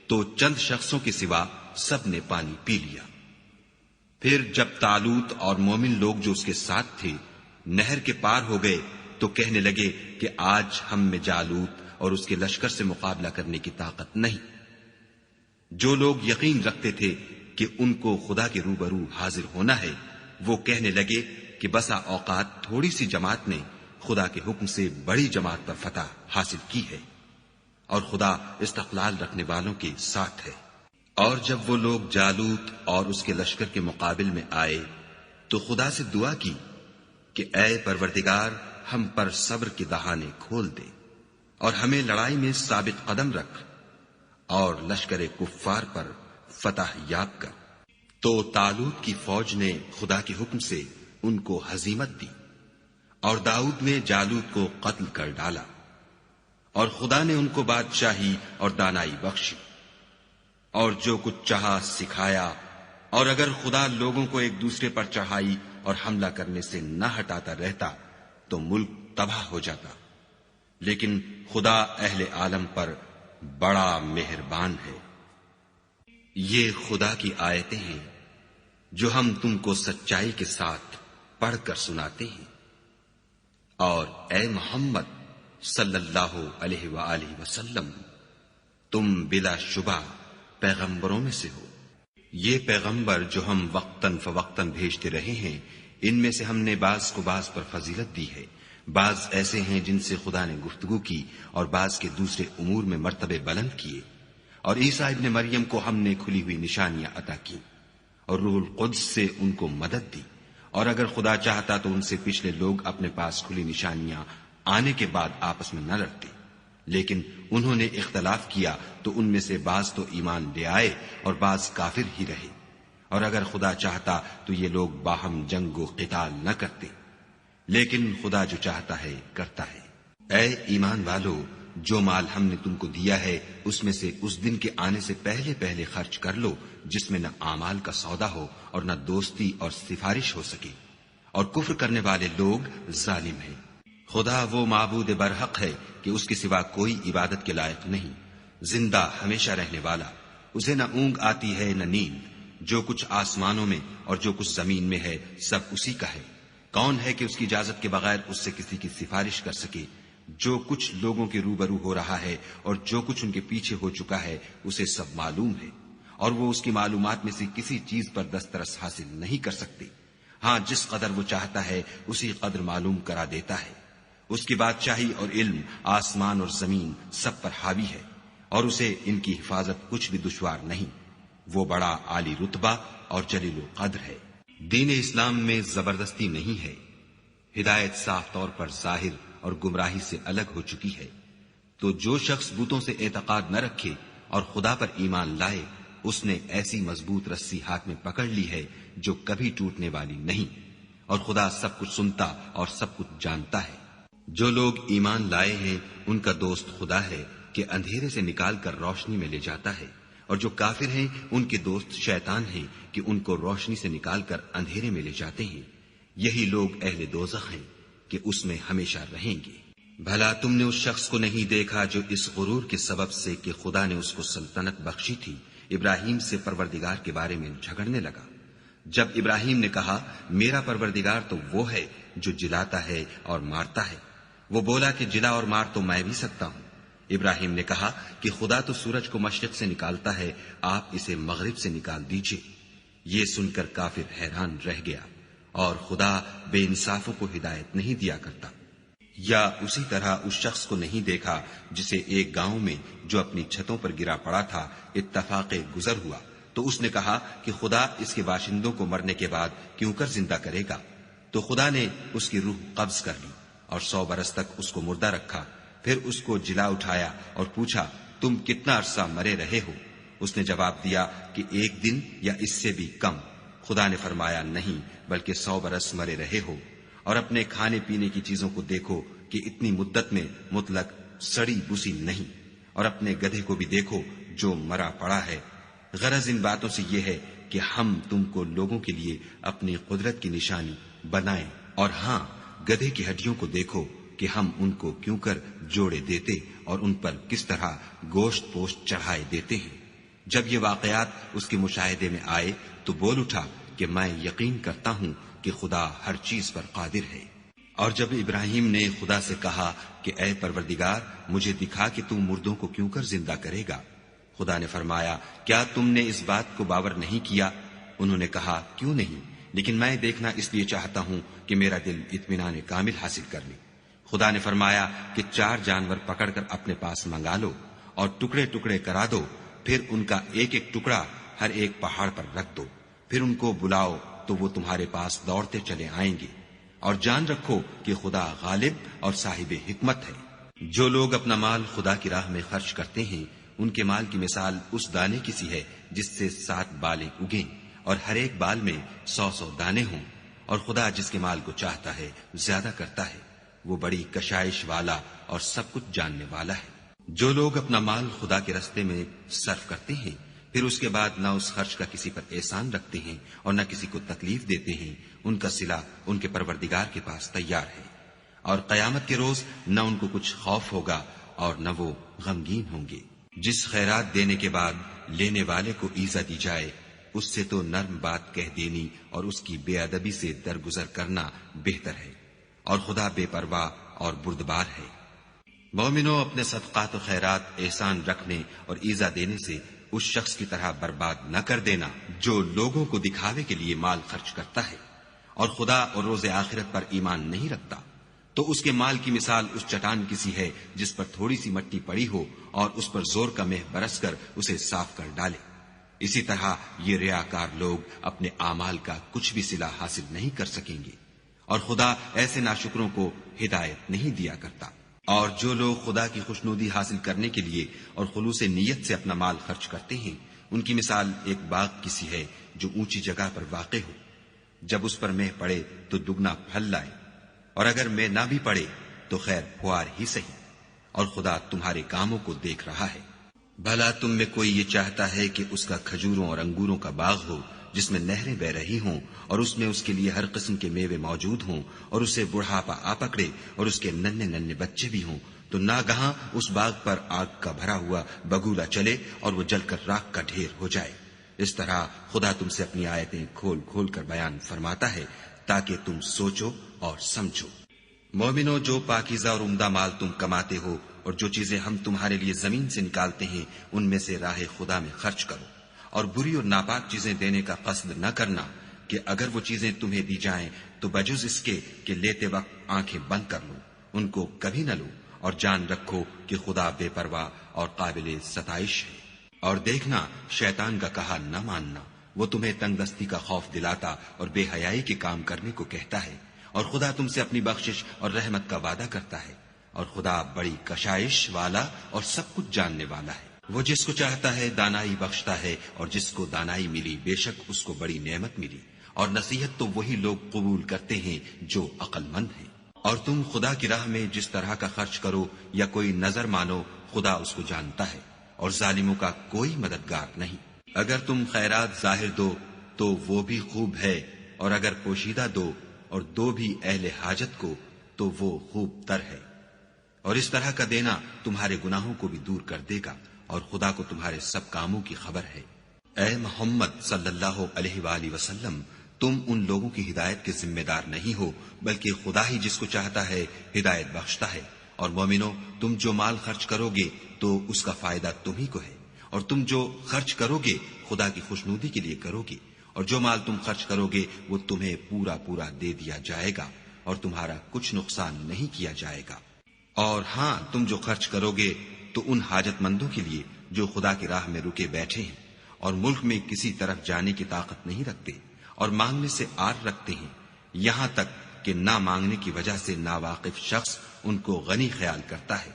تو چند شخصوں کے سوا سب نے پانی پی لیا۔ پھر جب طالوت اور مومن لوگ جو اس کے ساتھ تھے نہر کے پار ہو گئے تو کہنے لگے کہ آج ہم میں جالوت اور اس کے لشکر سے مقابلہ کرنے کی طاقت نہیں۔ جو لوگ یقین رکھتے تھے کہ ان کو خدا کے روبرو حاضر ہونا ہے وہ کہنے لگے کہ بسا اوقات تھوڑی سی جماعت نے خدا کے حکم سے بڑی جماعت پر فتح حاصل کی ہے، اور خدا استقلال رکھنے والوں کے ساتھ ہے۔ اور جب وہ لوگ جالوت اور اس کے لشکر کے مقابل میں آئے تو خدا سے دعا کی کہ اے پروردگار، ہم پر صبر کے دہانے کھول دے اور ہمیں لڑائی میں ثابت قدم رکھ اور لشکر کفار پر فتح یاب کر۔ تو طالوت کی فوج نے خدا کے حکم سے ان کو ہزیمت دی، اور داؤد نے جالوت کو قتل کر ڈالا، اور خدا نے ان کو بادشاہی اور دانائی بخشی، اور جو کچھ چاہا سکھایا۔ اور اگر خدا لوگوں کو ایک دوسرے پر چڑھائی اور حملہ کرنے سے نہ ہٹاتا رہتا تو ملک تباہ ہو جاتا، لیکن خدا اہل عالم پر بڑا مہربان ہے۔ یہ خدا کی آیتیں ہیں جو ہم تم کو سچائی کے ساتھ پڑھ کر سناتے ہیں۔ اور اے محمد صلی اللہ علیہ وآلہ وسلم، تم بلا شبہ پیغمبروں میں سے ہو۔ یہ پیغمبر جو ہم وقتاً فوقتاً بھیجتے رہے ہیں، ان میں سے ہم نے بعض کو بعض پر فضیلت دی ہے۔ بعض ایسے ہیں جن سے خدا نے گفتگو کی اور بعض کے دوسرے امور میں مرتبے بلند کیے، اور عیسیٰ ابن مریم کو ہم نے کھلی ہوئی نشانیاں عطا کی اور روح القدس سے ان کو مدد دی، اور اگر خدا چاہتا تو ان سے پچھلے لوگ اپنے پاس کھلی نشانیاں آنے کے بعد آپس میں نہ لڑتے، لیکن انہوں نے اختلاف کیا تو ان میں سے بعض تو ایمان لے آئے اور بعض کافر ہی رہے، اور اگر خدا چاہتا تو یہ لوگ باہم جنگ و قتال نہ کرتے، لیکن خدا جو چاہتا ہے کرتا ہے۔ اے ایمان والو، جو مال ہم نے تم کو دیا ہے اس میں سے اس دن کے آنے سے پہلے پہلے خرچ کر لو جس میں نہ اعمال کا سودا ہو اور نہ دوستی اور سفارش ہو سکے، اور کفر کرنے والے لوگ ظالم ہیں۔ خدا وہ معبود برحق ہے کہ اس کے سوا کوئی عبادت کے لائق نہیں، زندہ ہمیشہ رہنے والا، اسے نہ اونگ آتی ہے نہ نیند، جو کچھ آسمانوں میں اور جو کچھ زمین میں ہے سب اسی کا ہے۔ کون ہے کہ اس کی اجازت کے بغیر اس سے کسی کی سفارش کر سکے؟ جو کچھ لوگوں کے روبرو ہو رہا ہے اور جو کچھ ان کے پیچھے ہو چکا ہے اسے سب معلوم ہے، اور وہ اس کی معلومات میں سے کسی چیز پر دسترس حاصل نہیں کر سکتے۔ ہاں، جس قدر وہ چاہتا ہے اسی قدر معلوم کرا دیتا ہے۔ اس کی بادشاہی اور علم آسمان اور زمین سب پر حاوی ہے، اور اسے ان کی حفاظت کچھ بھی دشوار نہیں۔ وہ بڑا عالی رتبہ اور جلیل القدر ہے۔ دین اسلام میں زبردستی نہیں ہے، ہدایت صاف طور پر ظاہر اور گمراہی سے الگ ہو چکی ہے۔ تو جو شخص بتوں سے اعتقاد نہ رکھے اور خدا پر ایمان لائے، اس نے ایسی مضبوط رسی ہاتھ میں پکڑ لی ہے جو کبھی ٹوٹنے والی نہیں، اور خدا سب کچھ سنتا اور سب کچھ جانتا ہے۔ جو لوگ ایمان لائے ہیں ان کا دوست خدا ہے کہ اندھیرے سے نکال کر روشنی میں لے جاتا ہے اور جو کافر ہیں ان کے دوست شیطان ہیں کہ ان کو روشنی سے نکال کر اندھیرے میں لے جاتے ہیں. یہی لوگ اہل دوزخ ہیں کہ اس میں ہمیشہ رہیں گے. بھلا تم نے اس شخص کو نہیں دیکھا جو اس غرور کے سبب سے کہ خدا نے اس کو سلطنت بخشی تھی ابراہیم سے پروردگار کے بارے میں جھگڑنے لگا؟ جب ابراہیم نے کہا میرا پروردگار تو وہ ہے جو جلاتا ہے اور مارتا ہے، وہ بولا کہ جلا اور مار تو میں بھی سکتا ہوں. ابراہیم نے کہا کہ خدا تو سورج کو مشرق سے نکالتا ہے، آپ اسے مغرب سے نکال دیجئے. یہ سن کر کافر حیران رہ گیا، اور خدا بے انصافوں کو ہدایت نہیں دیا کرتا. یا اسی طرح اس شخص کو نہیں دیکھا جسے ایک گاؤں میں جو اپنی چھتوں پر گرا پڑا تھا اتفاق گزر ہوا تو اس نے کہا کہ خدا اس کے باشندوں کو مرنے کے بعد کیوں کر زندہ کرے گا؟ تو خدا نے اس کی روح قبض کر لی اور 100 برس تک اس کو مردہ رکھا. پھر اس کو جلا اٹھایا اور پوچھا تم کتنا عرصہ مرے رہے ہو؟ اس نے جواب دیا کہ 1 دن یا اس سے بھی کم. خدا نے فرمایا نہیں بلکہ 100 برس مرے رہے ہو. اور اپنے کھانے پینے کی چیزوں کو دیکھو کہ اتنی مدت میں مطلق سڑی بسی نہیں، اور اپنے گدھے کو بھی دیکھو جو مرا پڑا ہے. غرض ان باتوں سے یہ ہے کہ ہم تم کو لوگوں کے لیے اپنی قدرت کی نشانی بنائیں. اور ہاں گدھے کی ہڈیوں کو دیکھو کہ ہم ان کو کیوں کر جوڑے دیتے اور ان پر کس طرح گوشت پوشت چڑھائے دیتے ہیں. جب یہ واقعات اس کے مشاہدے میں آئے تو بول اٹھا کہ میں یقین کرتا ہوں کہ خدا ہر چیز پر قادر ہے. اور جب ابراہیم نے خدا سے کہا کہ اے پروردگار مجھے دکھا کہ تو مردوں کو کیوں کر زندہ کرے گا، خدا نے فرمایا کیا تم نے اس بات کو باور نہیں کیا؟ انہوں نے کہا کیوں نہیں، لیکن میں دیکھنا اس لیے چاہتا ہوں کہ میرا دل اطمینان کامل حاصل کر لے. خدا نے فرمایا کہ 4 جانور پکڑ کر اپنے پاس منگا لو اور ٹکڑے ٹکڑے کرا دو، پھر ان کا ایک ایک ٹکڑا ہر ایک پہاڑ پر رکھ دو، پھر ان کو بلاؤ تو وہ تمہارے پاس دوڑتے چلے آئیں گے. اور جان رکھو کہ خدا غالب اور صاحب حکمت ہے. جو لوگ اپنا مال خدا کی راہ میں خرچ کرتے ہیں ان کے مال کی مثال اس دانے کی سی ہے جس سے 7 بالیں اگیں اور ہر ایک بال میں 100 دانے ہوں. اور خدا جس کے مال کو چاہتا ہے زیادہ کرتا ہے، وہ بڑی کشائش والا اور سب کچھ جاننے والا ہے. جو لوگ اپنا مال خدا کے راستے میں صرف کرتے ہیں پھر اس کے بعد نہ اس خرچ کا کسی پر احسان رکھتے ہیں اور نہ کسی کو تکلیف دیتے ہیں، ان کا صلہ ان کے پروردگار کے پاس تیار ہے. اور قیامت کے روز نہ ان کو کچھ خوف ہوگا اور نہ وہ غمگین ہوں گے. جس خیرات دینے کے بعد لینے والے کو ایزا دی جائے اس سے تو نرم بات کہہ دینی اور اس کی بے ادبی سے درگزر کرنا بہتر ہے، اور خدا بے پرواہ اور بردبار ہے. مومنوں اپنے صدقات و خیرات احسان رکھنے اور ایزا دینے سے اس شخص کی طرح برباد نہ کر دینا جو لوگوں کو دکھاوے کے لیے مال خرچ کرتا ہے اور خدا اور روز آخرت پر ایمان نہیں رکھتا. تو اس کے مال کی مثال اس چٹان کی سی ہے جس پر تھوڑی سی مٹی پڑی ہو اور اس پر زور کا مہ برس کر اسے صاف کر ڈالے. اسی طرح یہ ریاکار لوگ اپنے اعمال کا کچھ بھی صلہ حاصل نہیں کر سکیں گے، اور خدا ایسے ناشکروں کو ہدایت نہیں دیا کرتا. اور جو لوگ خدا کی خوشنودی حاصل کرنے کے لیے اور خلوص نیت سے اپنا مال خرچ کرتے ہیں ان کی مثال ایک باغ کی سی ہے جو اونچی جگہ پر واقع ہو. جب اس پر مہ پڑے تو دگنا پھل لائے، اور اگر مہ نہ بھی پڑے تو خیر پھوار ہی سہی، اور خدا تمہارے کاموں کو دیکھ رہا ہے. بھلا تم میں کوئی یہ چاہتا ہے کہ اس کا کھجوروں اور انگوروں کا باغ ہو جس میں نہریں بہ رہی ہوں اور اس میں اس کے لیے ہر قسم کے میوے موجود ہوں اور اسے بڑھاپا آ پکڑے اور اس کے ننھے ننھے بچے بھی ہوں تو ناگہاں اس باغ پر آگ کا بھرا ہوا بگولا چلے اور وہ جل کر راکھ کا ڈھیر ہو جائے؟ اس طرح خدا تم سے اپنی آیتیں کھول کھول کر بیان فرماتا ہے تاکہ تم سوچو اور سمجھو. مومنو جو پاکیزہ اور عمدہ مال تم کماتے ہو اور جو چیزیں ہم تمہارے لیے زمین سے نکالتے ہیں ان میں سے راہ خدا میں خرچ کرو، اور بری اور ناپاک چیزیں دینے کا قصد نہ کرنا کہ اگر وہ چیزیں تمہیں دی جائیں تو بجز اس کے کہ لیتے وقت آنکھیں بند کر لو، ان کو کبھی نہ لو، اور جان رکھو کہ خدا بے پرواہ اور قابل ستائش ہے. اور دیکھنا شیطان کا کہا نہ ماننا، وہ تمہیں تنگ دستی کا خوف دلاتا اور بے حیائی کے کام کرنے کو کہتا ہے، اور خدا تم سے اپنی بخشش اور رحمت کا وعدہ کرتا ہے، اور خدا بڑی کشائش والا اور سب کچھ جاننے والا ہے. وہ جس کو چاہتا ہے دانائی بخشتا ہے، اور جس کو دانائی ملی بے شک اس کو بڑی نعمت ملی. اور نصیحت تو وہی لوگ قبول کرتے ہیں جو عقل مند ہیں. اور تم خدا کی راہ میں جس طرح کا خرچ کرو یا کوئی نظر مانو خدا اس کو جانتا ہے، اور ظالموں کا کوئی مددگار نہیں۔ اگر تم خیرات ظاہر دو تو وہ بھی خوب ہے، اور اگر پوشیدہ دو اور دو بھی اہل حاجت کو تو وہ خوب تر ہے، اور اس طرح کا دینا تمہارے گناہوں کو بھی دور کر دے گا، اور خدا کو تمہارے سب کاموں کی خبر ہے۔ اے محمد صلی اللہ علیہ وآلہ وسلم، تم ان لوگوں کی ہدایت کے ذمہ دار نہیں ہو، بلکہ خدا ہی جس کو چاہتا ہے ہدایت بخشتا ہے۔ اور مومنو، تم جو مال خرچ کرو گے تو اس کا فائدہ تم ہی کو ہے، اور تم جو خرچ کرو گے خدا کی خوشنودی کے لیے کرو گے، اور جو مال تم خرچ کرو گے وہ تمہیں پورا پورا دے دیا جائے گا، اور تمہارا کچھ نقصان نہیں کیا جائے گا۔ اور ہاں، تم جو خرچ کرو گے تو ان حاجت مندوں کے لیے جو خدا کی راہ میں رکے بیٹھے ہیں اور ملک میں کسی طرف جانے کی طاقت نہیں رکھتے اور مانگنے سے آر رکھتے ہیں، یہاں تک کہ نہ مانگنے کی وجہ سے ناواقف شخص ان کو غنی خیال کرتا ہے،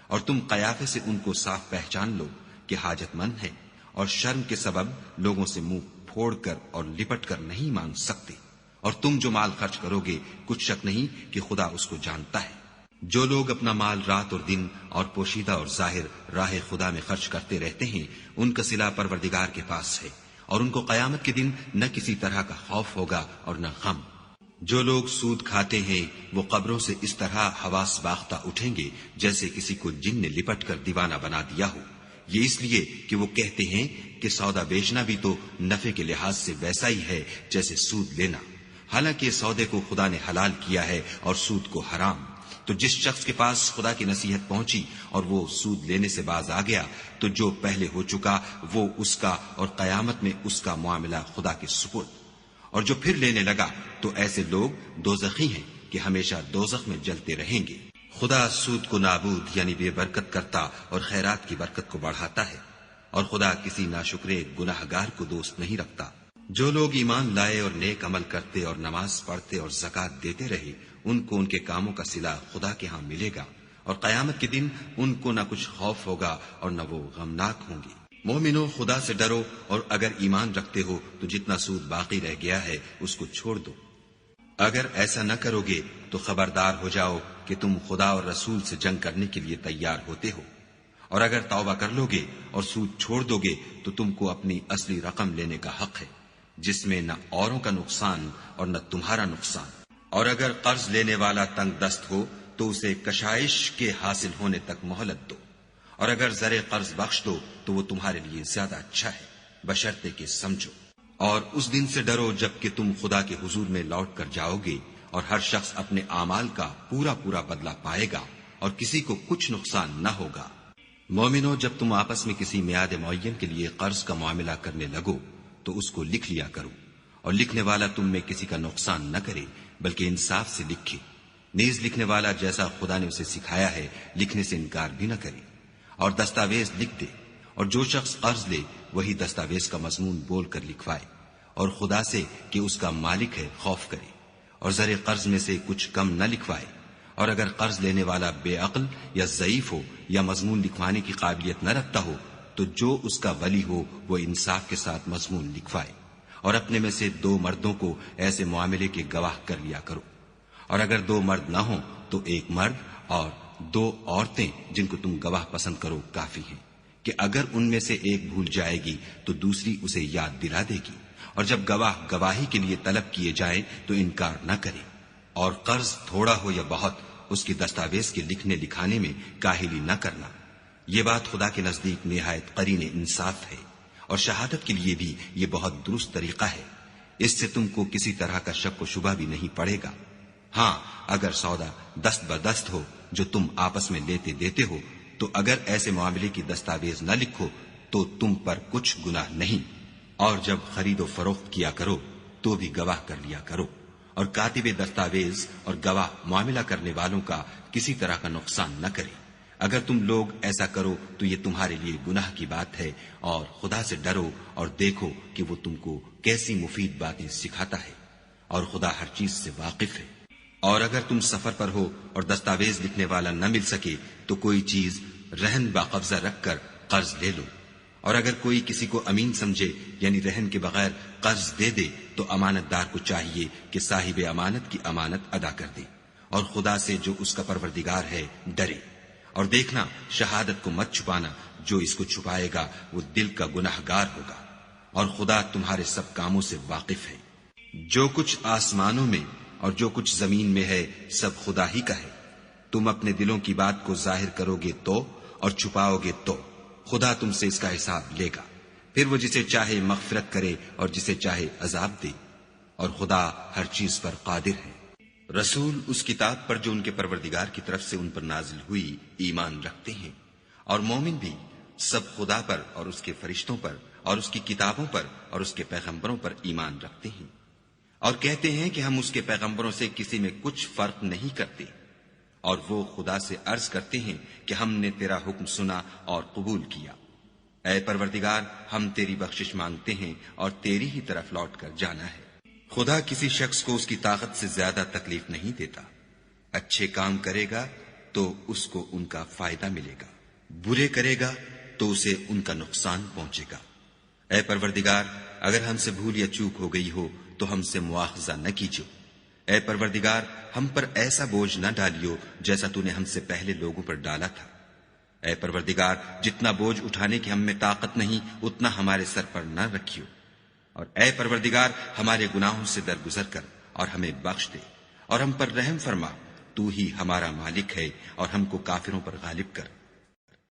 اور تم قیافے سے ان کو صاف پہچان لو کہ حاجت مند ہیں، اور شرم کے سبب لوگوں سے منہ پھوڑ کر اور لپٹ کر نہیں مانگ سکتے۔ اور تم جو مال خرچ کرو گے کچھ شک نہیں کہ خدا اس کو جانتا ہے۔ جو لوگ اپنا مال رات اور دن اور پوشیدہ اور ظاہر راہ خدا میں خرچ کرتے رہتے ہیں، ان کا صلہ پروردگار کے پاس ہے، اور ان کو قیامت کے دن نہ کسی طرح کا خوف ہوگا اور نہ غم۔ جو لوگ سود کھاتے ہیں وہ قبروں سے اس طرح حواس باختہ اٹھیں گے جیسے کسی کو جن نے لپٹ کر دیوانہ بنا دیا ہو، یہ اس لیے کہ وہ کہتے ہیں کہ سودا بیچنا بھی تو نفع کے لحاظ سے ویسا ہی ہے جیسے سود لینا، حالانکہ سودے کو خدا نے حلال کیا ہے اور سود کو حرام۔ تو جس شخص کے پاس خدا کی نصیحت پہنچی اور وہ سود لینے سے باز آ گیا تو جو پہلے ہو چکا وہ اس کا، اور قیامت میں اس کا معاملہ خدا کے سپرد۔ اور جو پھر لینے لگا تو ایسے لوگ دوزخی ہیں کہ ہمیشہ دوزخ میں جلتے رہیں گے۔ خدا سود کو نابود یعنی بے برکت کرتا اور خیرات کی برکت کو بڑھاتا ہے، اور خدا کسی ناشکرے گناہ گار کو دوست نہیں رکھتا۔ جو لوگ ایمان لائے اور نیک عمل کرتے اور نماز پڑھتے اور زکوٰۃ دیتے رہے، ان کو ان کے کاموں کا صلہ خدا کے ہاں ملے گا، اور قیامت کے دن ان کو نہ کچھ خوف ہوگا اور نہ وہ غمناک ہوں گے۔ مومنو، خدا سے ڈرو، اور اگر ایمان رکھتے ہو تو جتنا سود باقی رہ گیا ہے اس کو چھوڑ دو۔ اگر ایسا نہ کرو گے تو خبردار ہو جاؤ کہ تم خدا اور رسول سے جنگ کرنے کے لیے تیار ہوتے ہو، اور اگر توبہ کر لو گے اور سود چھوڑ دو گے تو تم کو اپنی اصلی رقم لینے کا حق ہے، جس میں نہ اوروں کا نقصان اور نہ تمہارا نقصان۔ اور اگر قرض لینے والا تنگ دست ہو تو اسے کشائش کے حاصل ہونے تک مہلت دو، اور اگر زر قرض بخش دو تو وہ تمہارے لیے زیادہ اچھا ہے، بشرطے کہ سمجھو۔ اور اس دن سے ڈرو جب کہ تم خدا کے حضور میں لوٹ کر جاؤ گے، اور ہر شخص اپنے اعمال کا پورا پورا بدلہ پائے گا، اور کسی کو کچھ نقصان نہ ہوگا۔ مومنو، جب تم آپس میں کسی میعاد معین کے لیے قرض کا معاملہ کرنے لگو تو اس کو لکھ لیا کرو، اور لکھنے والا تم میں کسی کا نقصان نہ کرے بلکہ انصاف سے لکھے۔ نیز لکھنے والا جیسا خدا نے اسے سکھایا ہے لکھنے سے انکار بھی نہ کرے، اور دستاویز لکھ دے، اور جو شخص قرض لے وہی دستاویز کا مضمون بول کر لکھوائے، اور خدا سے کہ اس کا مالک ہے خوف کرے، اور زر قرض میں سے کچھ کم نہ لکھوائے۔ اور اگر قرض لینے والا بے عقل یا ضعیف ہو یا مضمون لکھوانے کی قابلیت نہ رکھتا ہو تو جو اس کا ولی ہو وہ انصاف کے ساتھ مضمون لکھوائے، اور اپنے میں سے 2 مردوں کو ایسے معاملے کے گواہ کر لیا کرو، اور اگر 2 مرد نہ ہوں تو 1 مرد اور 2 عورتیں جن کو تم گواہ پسند کرو کافی ہیں، کہ اگر ان میں سے ایک بھول جائے گی تو دوسری اسے یاد دلا دے گی، اور جب گواہ گواہی کے لیے طلب کیے جائیں تو انکار نہ کرے۔ اور قرض تھوڑا ہو یا بہت اس کی دستاویز کے لکھنے لکھانے میں کاہلی نہ کرنا، یہ بات خدا کے نزدیک نہایت قرین انصاف ہے، اور شہادت کے لیے بھی یہ بہت درست طریقہ ہے، اس سے تم کو کسی طرح کا شک و شبہ بھی نہیں پڑے گا۔ ہاں، اگر سودا دست بدست ہو جو تم آپس میں لیتے دیتے ہو تو اگر ایسے معاملے کی دستاویز نہ لکھو تو تم پر کچھ گناہ نہیں، اور جب خرید و فروخت کیا کرو تو بھی گواہ کر لیا کرو، اور کاتب دستاویز اور گواہ معاملہ کرنے والوں کا کسی طرح کا نقصان نہ کرے۔ اگر تم لوگ ایسا کرو تو یہ تمہارے لیے گناہ کی بات ہے، اور خدا سے ڈرو اور دیکھو کہ وہ تم کو کیسی مفید باتیں سکھاتا ہے، اور خدا ہر چیز سے واقف ہے۔ اور اگر تم سفر پر ہو اور دستاویز لکھنے والا نہ مل سکے تو کوئی چیز رہن باقبضہ رکھ کر قرض لے لو، اور اگر کوئی کسی کو امین سمجھے یعنی رہن کے بغیر قرض دے دے تو امانت دار کو چاہیے کہ صاحب امانت کی امانت ادا کر دے، اور خدا سے جو اس کا پروردگار ہے ڈرے، اور دیکھنا شہادت کو مت چھپانا، جو اس کو چھپائے گا وہ دل کا گناہگار ہوگا، اور خدا تمہارے سب کاموں سے واقف ہے۔ جو کچھ آسمانوں میں اور جو کچھ زمین میں ہے سب خدا ہی کا ہے۔ تم اپنے دلوں کی بات کو ظاہر کرو گے تو اور چھپاؤ گے تو خدا تم سے اس کا حساب لے گا، پھر وہ جسے چاہے مغفرت کرے اور جسے چاہے عذاب دے، اور خدا ہر چیز پر قادر ہے۔ رسول اس کتاب پر جو ان کے پروردگار کی طرف سے ان پر نازل ہوئی ایمان رکھتے ہیں، اور مومن بھی سب خدا پر اور اس کے فرشتوں پر اور اس کی کتابوں پر اور اس کے پیغمبروں پر ایمان رکھتے ہیں، اور کہتے ہیں کہ ہم اس کے پیغمبروں سے کسی میں کچھ فرق نہیں کرتے، اور وہ خدا سے عرض کرتے ہیں کہ ہم نے تیرا حکم سنا اور قبول کیا۔ اے پروردگار، ہم تیری بخشش مانگتے ہیں اور تیری ہی طرف لوٹ کر جانا ہے۔ خدا کسی شخص کو اس کی طاقت سے زیادہ تکلیف نہیں دیتا۔ اچھے کام کرے گا تو اس کو ان کا فائدہ ملے گا، برے کرے گا تو اسے ان کا نقصان پہنچے گا۔ اے پروردگار، اگر ہم سے بھول یا چوک ہو گئی ہو تو ہم سے مواخذہ نہ کیجو۔ اے پروردگار، ہم پر ایسا بوجھ نہ ڈالیو جیسا تو نے ہم سے پہلے لوگوں پر ڈالا تھا۔ اے پروردگار، جتنا بوجھ اٹھانے کی ہم میں طاقت نہیں اتنا ہمارے سر پر نہ رکھیو، اور اے پروردگار ہمارے گناہوں سے درگزر کر اور ہمیں بخش دے، اور ہم پر رحم فرما، تو ہی ہمارا مالک ہے اور ہم کو کافروں پر غالب کر۔